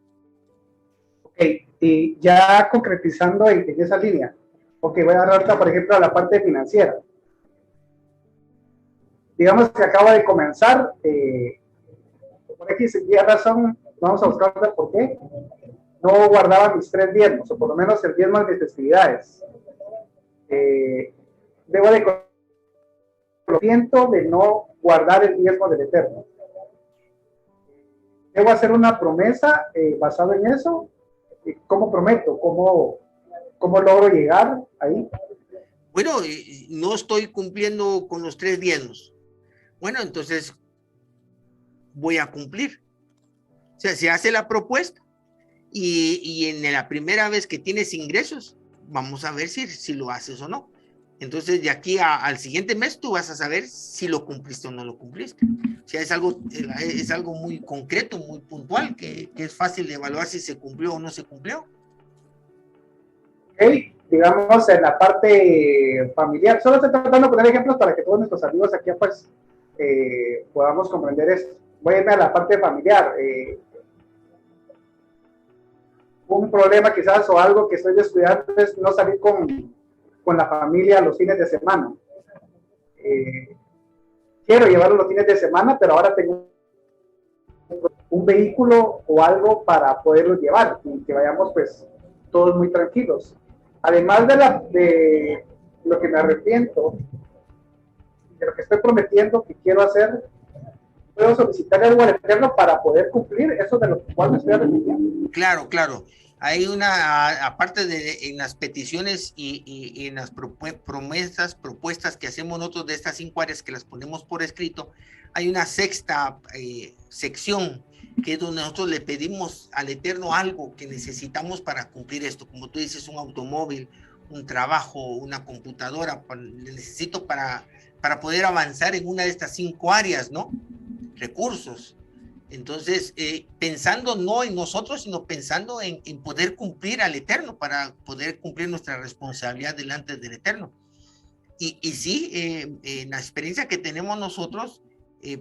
Ok, y ya concretizando en esa línea, ok, voy a dar por ejemplo a la parte financiera. Digamos que acaba de comenzar, por X y razón, vamos a buscar por qué, no guardaba mis 3 diezmos, o por lo menos el diezmo de mis festividades. Debo de de no guardar el diezmo del Eterno. Debo hacer una promesa basada en eso. ¿Cómo prometo? ¿Cómo logro llegar ahí? Bueno, no estoy cumpliendo con los 3 diezmos. Bueno, entonces voy a cumplir. O sea, se hace la propuesta y en la primera vez que tienes ingresos, vamos a ver si lo haces o no. Entonces, de aquí al siguiente mes, tú vas a saber si lo cumpliste o no lo cumpliste. O sea, es algo muy concreto, muy puntual, que es fácil de evaluar si se cumplió o no se cumplió. Okay. Digamos, en la parte familiar, solo estoy tratando de poner ejemplos para que todos nuestros amigos aquí pues podamos comprender esto. Voy a irme a la parte familiar. Un problema quizás o algo que estoy descuidando es no salir con la familia los fines de semana. Quiero llevarlo los fines de semana, pero ahora tengo un vehículo o algo para poderlo llevar y que vayamos pues todos muy tranquilos. Además de lo que me arrepiento, de lo que estoy prometiendo que quiero hacer, puedo solicitar algo al Eterno para poder cumplir eso de lo cual me estoy arrepintiendo. Claro, claro. Hay aparte de en las peticiones y en las propuestas que hacemos nosotros de estas 5 áreas que las ponemos por escrito, hay una sexta sección que es donde nosotros le pedimos al Eterno algo que necesitamos para cumplir esto. Como tú dices, un automóvil, un trabajo, una computadora, le necesito para poder avanzar en una de estas 5 áreas, ¿no? Recursos. Entonces, pensando no en nosotros, sino pensando en poder cumplir al Eterno, para poder cumplir nuestra responsabilidad delante del Eterno. Y sí, en la experiencia que tenemos nosotros,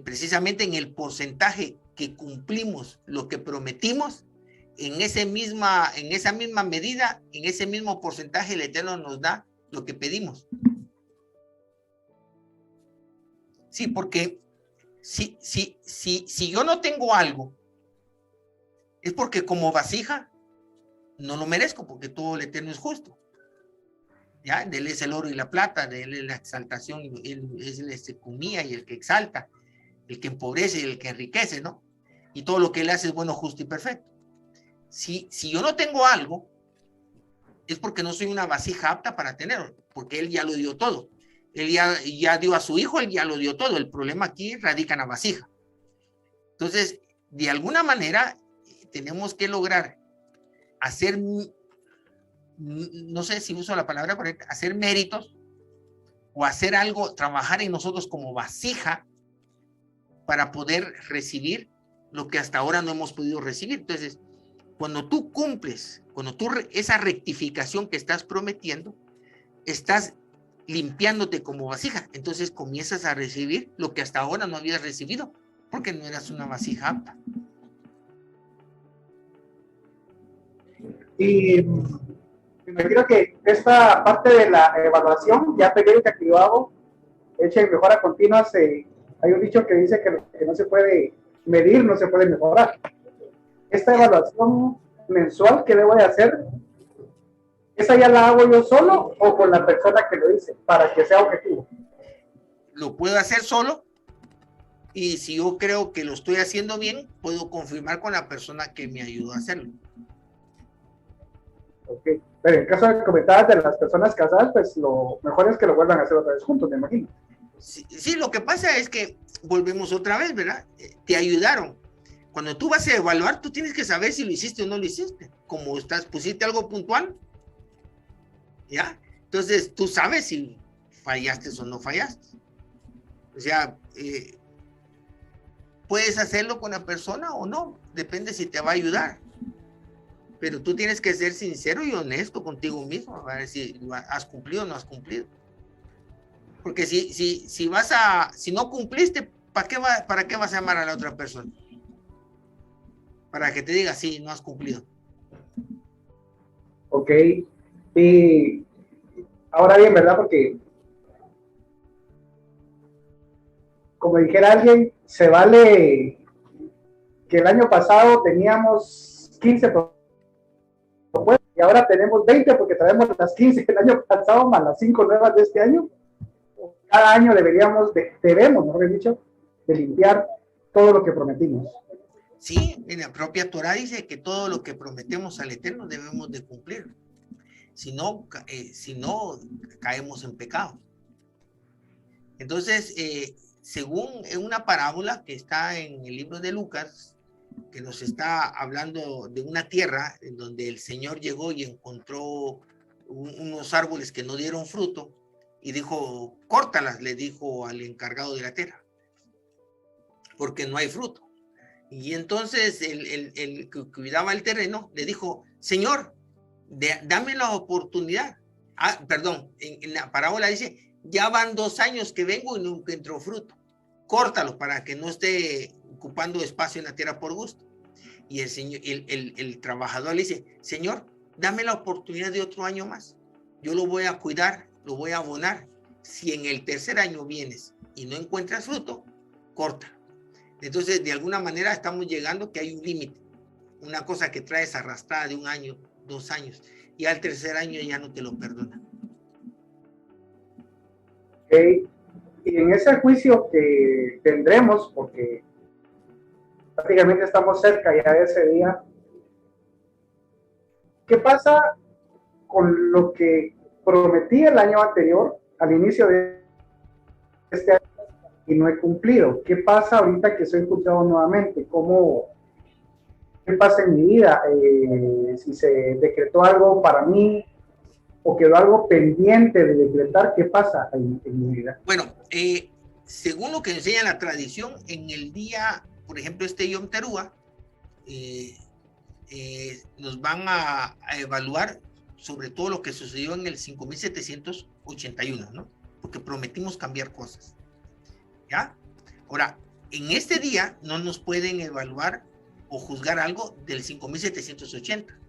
precisamente en el porcentaje que cumplimos lo que prometimos, en esa misma medida, en ese mismo porcentaje, el Eterno nos da lo que pedimos. Sí, porque si yo no tengo algo, es porque como vasija no lo merezco, porque todo el Eterno es justo. ¿Ya? De él es el oro y la plata, de él es la exaltación, él es el que comía y el que exalta, el que empobrece y el que enriquece, ¿no? Y todo lo que él hace es bueno, justo y perfecto. Si yo no tengo algo, es porque no soy una vasija apta para tenerlo, porque él ya lo dio todo. Él ya dio a su hijo, él ya lo dio todo. El problema aquí radica en la vasija. Entonces, de alguna manera, tenemos que lograr hacer, no sé si uso la palabra correcta, hacer méritos o hacer algo, trabajar en nosotros como vasija para poder recibir lo que hasta ahora no hemos podido recibir. Entonces, cuando tú cumples, esa rectificación que estás prometiendo, estás limpiándote como vasija, entonces comienzas a recibir lo que hasta ahora no habías recibido, porque no eras una vasija apta. Y me imagino que esta parte de la evaluación, ya periódica que yo hago, hecha en mejora continua, hay un dicho que dice que lo que no se puede medir, no se puede mejorar. Esta evaluación mensual que debo de hacer, ¿esa ya la hago yo solo o con la persona que lo dice, para que sea objetivo? Lo puedo hacer solo, y si yo creo que lo estoy haciendo bien, puedo confirmar con la persona que me ayudó a hacerlo. Ok, pero en caso de comentar de las personas casadas, pues lo mejor es que lo vuelvan a hacer otra vez juntos, me imagino. Sí, lo que pasa es que volvemos otra vez, ¿verdad? Te ayudaron. Cuando tú vas a evaluar, tú tienes que saber si lo hiciste o no lo hiciste. Como pusiste algo puntual, ¿ya? Entonces, tú sabes si fallaste o no fallaste. O sea, puedes hacerlo con la persona o no, depende si te va a ayudar. Pero tú tienes que ser sincero y honesto contigo mismo, a ver si has cumplido o no has cumplido. Porque si no cumpliste, ¿para qué vas a llamar a la otra persona? Para que te diga, sí, no has cumplido. Ok, y ahora bien, ¿verdad? Porque como dijera alguien, se vale que el año pasado teníamos 15 propuestas y ahora tenemos 20 porque traemos las 15 del año pasado más las 5 nuevas de este año. Cada año debemos, mejor dicho, de limpiar todo lo que prometimos. Sí, en la propia Torah dice que todo lo que prometemos al Eterno debemos de cumplir. Si no, caemos en pecado. Entonces, según en una parábola que está en el libro de Lucas, que nos está hablando de una tierra en donde el Señor llegó y encontró unos árboles que no dieron fruto y dijo, córtalas, le dijo al encargado de la tierra, porque no hay fruto. Y entonces el que cuidaba el terreno le dijo, Señor, dame la oportunidad. Perdón, en la parábola dice, ya van 2 años que vengo y nunca entró fruto. Córtalo para que no esté ocupando espacio en la tierra por gusto. Y el señor, el trabajador le dice, Señor, dame la oportunidad de otro año más. Yo lo voy a cuidar, lo voy a abonar. Si en el 3er año vienes y no encuentras fruto, corta. Entonces, de alguna manera estamos llegando que hay un límite. Una cosa que traes arrastrada de 1 año, 2 años, y al 3er año ya no te lo perdona. Okay. Y en ese juicio que tendremos, porque prácticamente estamos cerca ya de ese día, ¿qué pasa con lo que prometí el año anterior, al inicio de este año, y no he cumplido? ¿Qué pasa ahorita que soy juzgado nuevamente? ¿Qué pasa en mi vida? Si se decretó algo para mí o quedó algo pendiente de decretar, ¿qué pasa en mi vida? Bueno, según lo que enseña la tradición, en el día, por ejemplo, este Yom Teruah, nos van a evaluar sobre todo lo que sucedió en el 5781, ¿no? Porque prometimos cambiar cosas, ¿ya? Ahora, en este día no nos pueden evaluar o juzgar algo del 5780,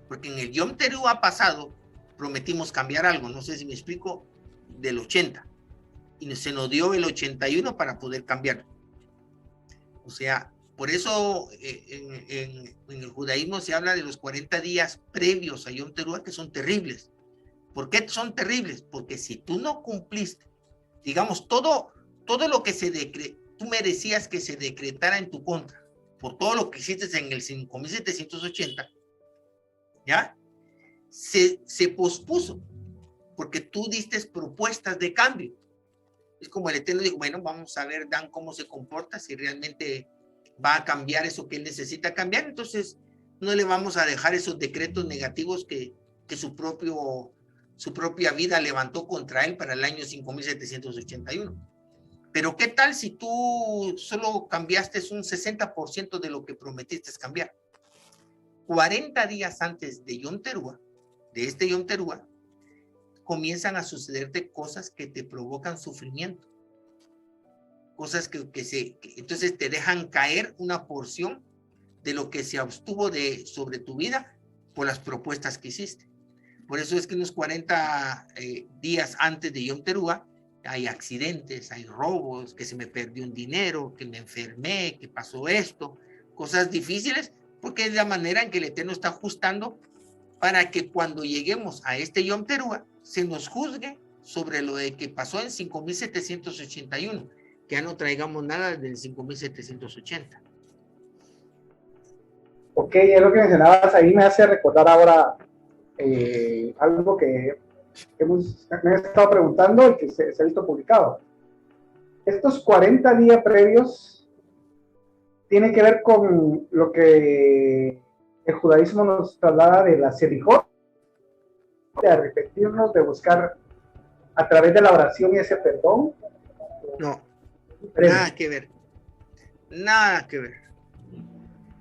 porque en el Yom Teruah pasado prometimos cambiar algo, no sé si me explico, del 80, y se nos dio el 81 para poder cambiarlo. O sea, por eso en el judaísmo se habla de los 40 días previos a Yom Teruah, que son terribles. ¿Por qué son terribles? Porque si tú no cumpliste, digamos, todo lo que tú merecías que se decretara en tu contra, por todo lo que hiciste en el 5780, ¿ya? Se pospuso, porque tú diste propuestas de cambio. Es como el Eterno dijo, bueno, vamos a ver Dan cómo se comporta, si realmente va a cambiar eso que él necesita cambiar, entonces no le vamos a dejar esos decretos negativos que su propia vida levantó contra él para el año 5781. Pero ¿qué tal si tú solo cambiaste un 60% de lo que prometiste cambiar? 40 días antes de Yom Teruah, de este Yom Teruah, comienzan a sucederte cosas que te provocan sufrimiento. Cosas que entonces te dejan caer una porción de lo que se abstuvo sobre tu vida por las propuestas que hiciste. Por eso es que unos 40 días antes de Yom Teruah hay accidentes, hay robos, que se me perdió un dinero, que me enfermé, que pasó esto, cosas difíciles, porque es la manera en que el Eterno está ajustando para que cuando lleguemos a este Yom Teruah se nos juzgue sobre lo de que pasó en 5781, que ya no traigamos nada del 5780. Ok, es lo que mencionabas ahí, me hace recordar ahora algo que me he estado preguntando y que se ha visto publicado. Estos 40 días previos tienen que ver con lo que el judaísmo nos traslada de la Selijot, de arrepentirnos, de buscar a través de la oración y ese perdón. No, nada que ver. Nada que ver.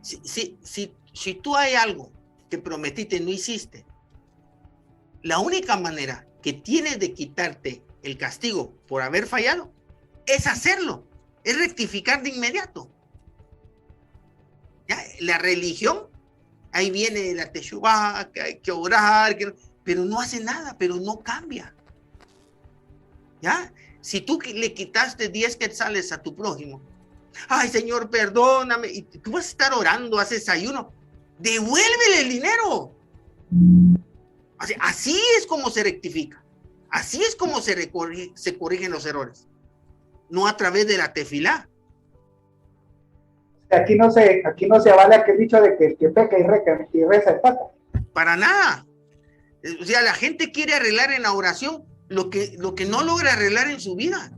Si tú hay algo que prometiste y no hiciste, la única manera que tienes de quitarte el castigo por haber fallado es hacerlo, es rectificar de inmediato. ¿Ya? La religión, ahí viene la teshuvá, que hay que orar, pero no hace nada, pero no cambia. ¿Ya? Si tú le quitaste 10 quetzales a tu prójimo, ay, Señor, perdóname, y tú vas a estar orando, haces ayuno, devuélvele el dinero. Así es como se rectifica, así es como se corrigen los errores, no a través de la tefilá. Aquí no se vale aquel dicho de que el que peca y reza empata. Para nada. O sea, la gente quiere arreglar en la oración lo que no logra arreglar en su vida.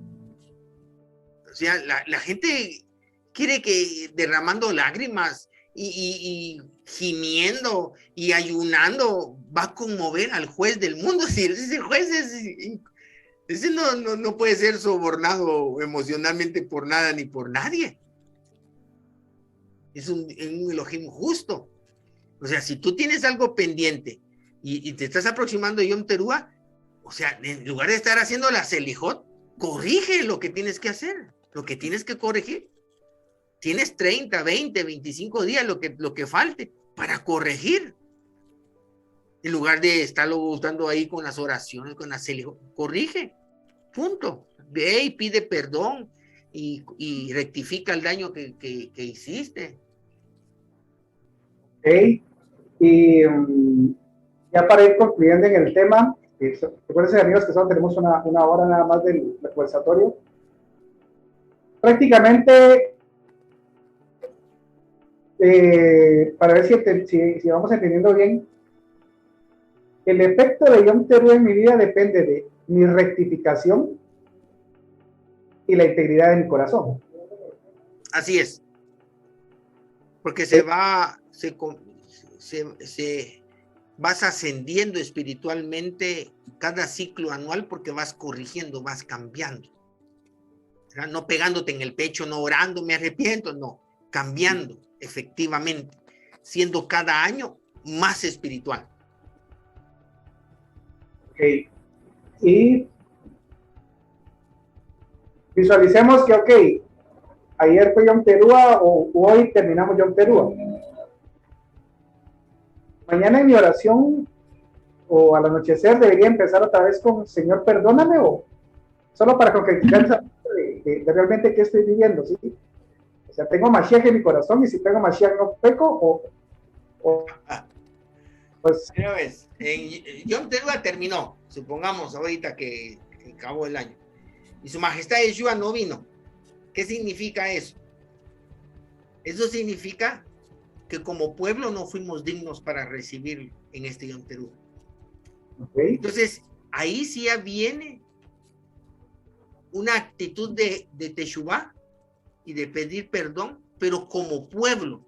sea, la gente quiere que derramando lágrimas y gimiendo y ayunando va a conmover al juez del mundo. Si ese juez ese no puede ser sobornado emocionalmente por nada ni por nadie. Es un Elohim justo. O sea, si tú tienes algo pendiente y te estás aproximando a Yom Teruah, o sea, en lugar de estar haciendo la Selijot, corrige lo que tienes que hacer, lo que tienes que corregir. Tienes 30, 20, 25 días, lo que falte, para corregir. En lugar de estarlo gustando ahí con las oraciones, con la Selijot, corrige. Punto. Ve y pide perdón y rectifica el daño que hiciste. Ok. Y ya para ir concluyendo en el tema, recuerden, amigos, que solo tenemos una hora nada más del conversatorio. Prácticamente, para ver si vamos entendiendo bien, el efecto de Yom Teruah en mi vida depende de mi rectificación y la integridad de mi corazón. Así es. Porque vas ascendiendo espiritualmente cada ciclo anual porque vas corrigiendo, vas cambiando. ¿Verdad? No pegándote en el pecho, no orando, me arrepiento, no. Cambiando, efectivamente. Siendo cada año más espiritual. Ok. Y visualicemos que, ok, ayer fue Yom Teruah o hoy terminamos Yom Teruah. Mañana en mi oración o al anochecer debería empezar otra vez con Señor, perdóname, o solo para concretizar de realmente qué estoy viviendo, ¿sí? O sea, tengo Mashiach en mi corazón y si tengo Mashiach no peco pues... Pero ves, Yom Teruah terminó, supongamos ahorita que acabó el año, y su majestad Yeshua no vino. ¿Qué significa eso? Eso significa que como pueblo no fuimos dignos para recibir en este Yom Teruah. Okay. Entonces, ahí sí ya viene una actitud de teshuvá y de pedir perdón, pero como pueblo.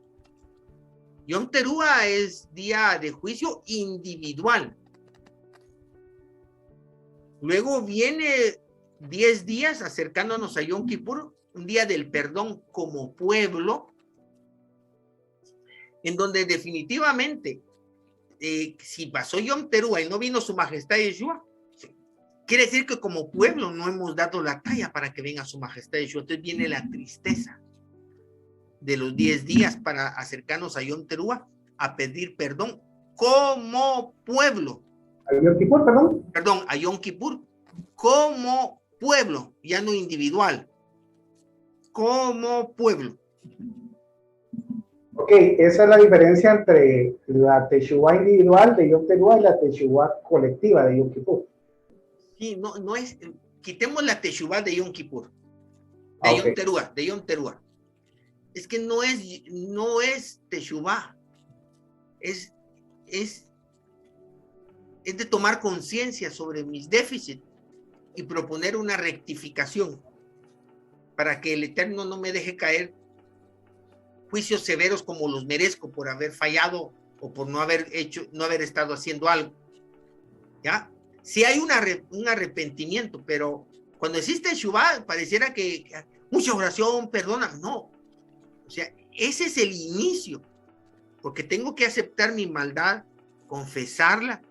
Yom Teruah es día de juicio individual. Luego viene 10 días acercándonos a Yom Kippur, un día del perdón como pueblo, en donde definitivamente, si pasó Yom Teruah y no vino su majestad Yeshua, quiere decir que como pueblo no hemos dado la talla para que venga su majestad Yeshua. Entonces viene la tristeza de los 10 días para acercarnos a Yom Teruah a pedir perdón como pueblo. ¿A Yom Kippur, perdón? Perdón, a Yom Kippur como pueblo, ya no individual, como pueblo. Ok, esa es la diferencia entre la teshuvá individual de Yom Teruah y la teshuvá colectiva de Yom Kippur. Sí, no es, quitemos la teshuvá de Yom Kippur, de Yom Teruah. Es que no es teshuvá, es de tomar conciencia sobre mis déficits y proponer una rectificación para que el Eterno no me deje caer juicios severos como los merezco por haber fallado o por no haber estado haciendo algo. ¿Ya? Sí hay un arrepentimiento, pero cuando existe Shuvah pareciera que mucha oración, perdóname, no. O sea, ese es el inicio, porque tengo que aceptar mi maldad, confesarla,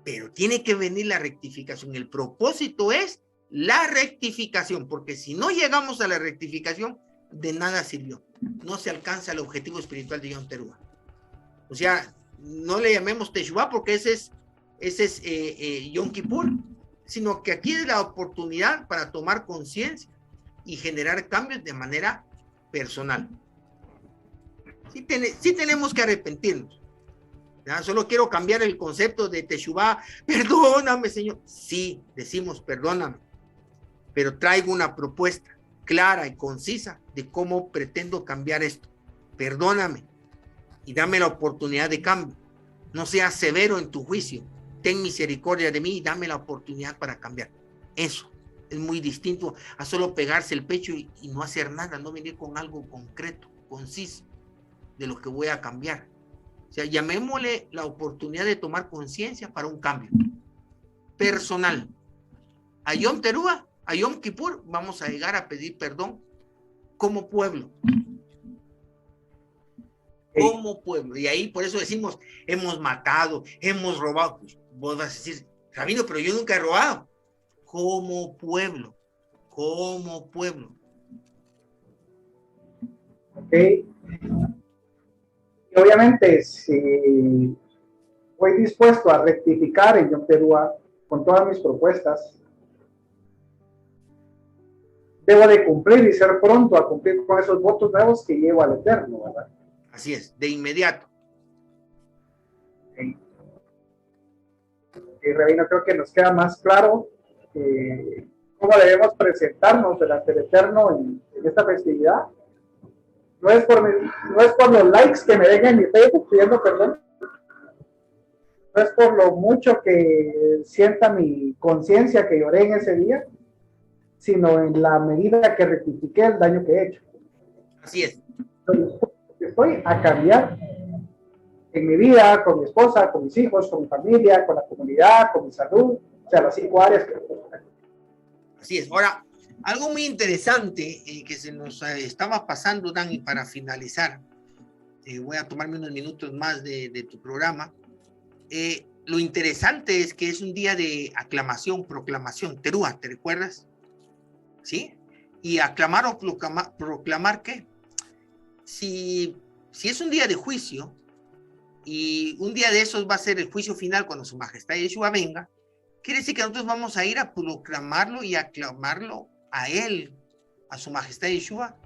pero tiene que venir la rectificación. El propósito es la rectificación, porque si no llegamos a la rectificación, de nada sirvió. No se alcanza el objetivo espiritual de Yom Teruah. O sea, no le llamemos Teshuvah porque ese es Yom Kippur, sino que aquí es la oportunidad para tomar conciencia y generar cambios de manera personal. Sí tenemos que arrepentirnos. ¿Ya? Solo quiero cambiar el concepto de Teshuvah. Perdóname, Señor. Sí, decimos perdóname, pero traigo una propuesta clara y concisa de cómo pretendo cambiar esto. Perdóname y dame la oportunidad de cambio. No seas severo en tu juicio. Ten misericordia de mí y dame la oportunidad para cambiar. Eso. Es muy distinto a solo pegarse el pecho y no hacer nada, no venir con algo concreto, conciso, de lo que voy a cambiar. O sea, llamémosle la oportunidad de tomar conciencia para un cambio personal. A Yom Teruah, a Yom Kippur, vamos a llegar a pedir perdón como pueblo. Como pueblo. Y ahí por eso decimos, hemos matado, hemos robado. Pues vos vas a decir, Rabino, pero yo nunca he robado. Como pueblo. Como pueblo. Ok. Y obviamente, si voy dispuesto a rectificar en Yom Teruah con todas mis propuestas, debo de cumplir y ser pronto a cumplir con esos votos nuevos que llevo al Eterno, ¿verdad? Así es, de inmediato. Y Rabino, creo que nos queda más claro cómo debemos presentarnos delante del Eterno en esta festividad. No es por los likes que me dejen en mi Facebook pidiendo perdón, no es por lo mucho que sienta mi conciencia que lloré en ese día, sino en la medida que rectifiqué el daño que he hecho. Así es. Estoy a cambiar en mi vida, con mi esposa, con mis hijos, con mi familia, con la comunidad, con mi salud, o sea, las 5 áreas que... Así es. Ahora, algo muy interesante que se nos estaba pasando, Dani, para finalizar, voy a tomarme unos minutos más de tu programa. Lo interesante es que es un día de aclamación, proclamación, Teruah, ¿te recuerdas? ¿Sí? Y aclamar o proclamar, ¿qué? Si es un día de juicio, y un día de esos va a ser el juicio final cuando su majestad Yeshua venga, quiere decir que nosotros vamos a ir a proclamarlo y aclamarlo a él, a su majestad Yeshua,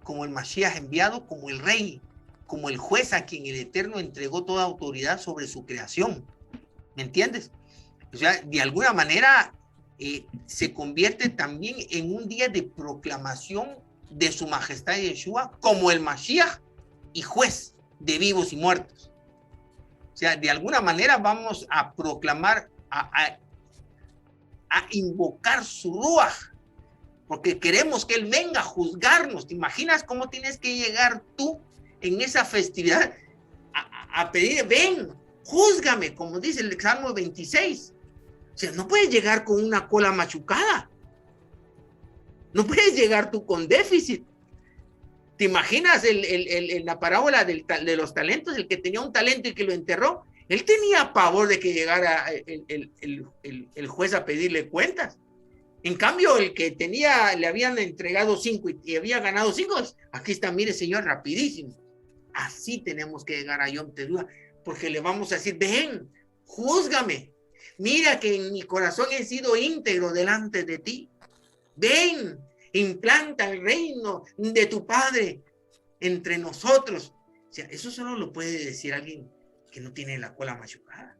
como el Mashiach enviado, como el rey, como el juez a quien el Eterno entregó toda autoridad sobre su creación. ¿Me entiendes? O sea, de alguna manera se convierte también en un día de proclamación de su majestad Yeshua como el Mashiach y juez de vivos y muertos. O sea, de alguna manera vamos a proclamar, a invocar su Ruach, porque queremos que él venga a juzgarnos. ¿Te imaginas cómo tienes que llegar tú en esa festividad a pedir, ven, júzgame, como dice el Salmo 26? O sea, no puedes llegar con una cola machucada. No puedes llegar tú con déficit. ¿Te imaginas la parábola de los talentos? El que tenía un talento y que lo enterró, él tenía pavor de que llegara el juez a pedirle cuentas. En cambio, el que le habían entregado 5 y había ganado 5, aquí está, mire señor, rapidísimo. Así tenemos que llegar a Yom Teruah, porque le vamos a decir, ven, júzgame. Mira que en mi corazón he sido íntegro delante de ti. Ven, implanta el reino de tu Padre entre nosotros. O sea, eso solo lo puede decir alguien que no tiene la cola machucada.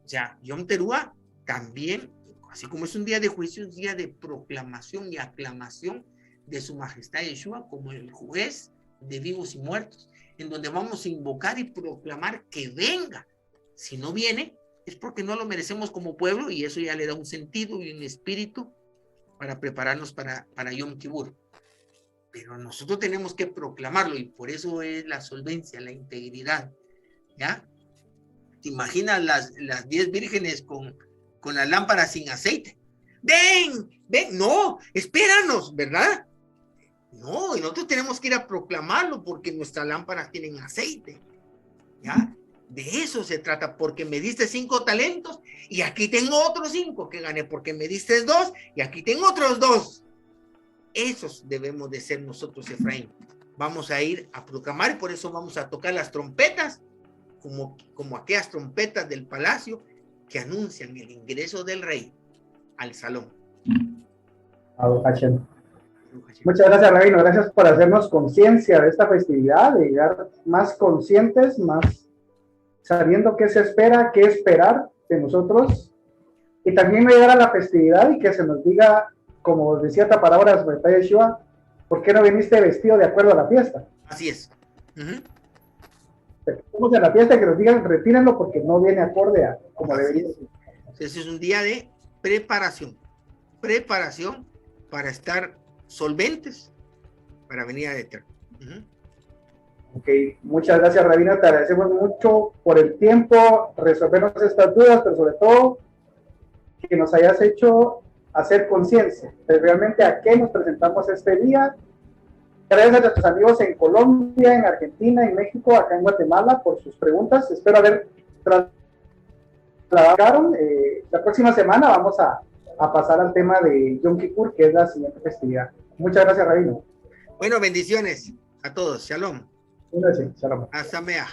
O sea, Yom Teruah también, así como es un día de juicio, es un día de proclamación y aclamación de su majestad Yeshua como el juez de vivos y muertos, en donde vamos a invocar y proclamar que venga. Si no viene, es porque no lo merecemos como pueblo, y eso ya le da un sentido y un espíritu para prepararnos para Yom Kippur. Pero nosotros tenemos que proclamarlo, y por eso es la solvencia, la integridad, ¿ya? ¿Te imaginas las 10 vírgenes con las lámparas sin aceite? ¡Ven! ¡Ven! ¡No! ¡Espéranos! ¿Verdad? No, y nosotros tenemos que ir a proclamarlo porque nuestras lámparas tienen aceite, ¿ya? De eso se trata, porque me diste 5 talentos y aquí tengo otros 5 que gané, porque me diste 2 y aquí tengo otros 2. Esos debemos de ser nosotros, Efraín. Vamos a ir a proclamar, y por eso vamos a tocar las trompetas, como aquellas trompetas del palacio que anuncian el ingreso del rey al salón. Muchas gracias, Rabino. Gracias por hacernos conciencia de esta festividad, de llegar más conscientes, más sabiendo qué se espera, qué esperar de nosotros, y también no llegar a la festividad y que se nos diga, como decía esta palabra de Yeshua, ¿por qué no viniste vestido de acuerdo a la fiesta? Así es. Estamos en la fiesta, que nos digan, retírenlo porque no viene acorde a como debería ser. Ese es un día de preparación para estar solventes para venir adentro. Ok, muchas gracias, Rabino, te agradecemos mucho por el tiempo, resolvernos estas dudas, pero sobre todo que nos hayas hecho hacer conciencia de realmente a qué nos presentamos este día. Gracias a nuestros amigos en Colombia, en Argentina, en México, acá en Guatemala por sus preguntas. Espero haber trasladado. La próxima semana vamos a pasar al tema de Yom Kippur, que es la siguiente festividad. Muchas gracias, Rabino. Bueno, bendiciones a todos. Shalom. Gracias, shalom. Hasta Mea.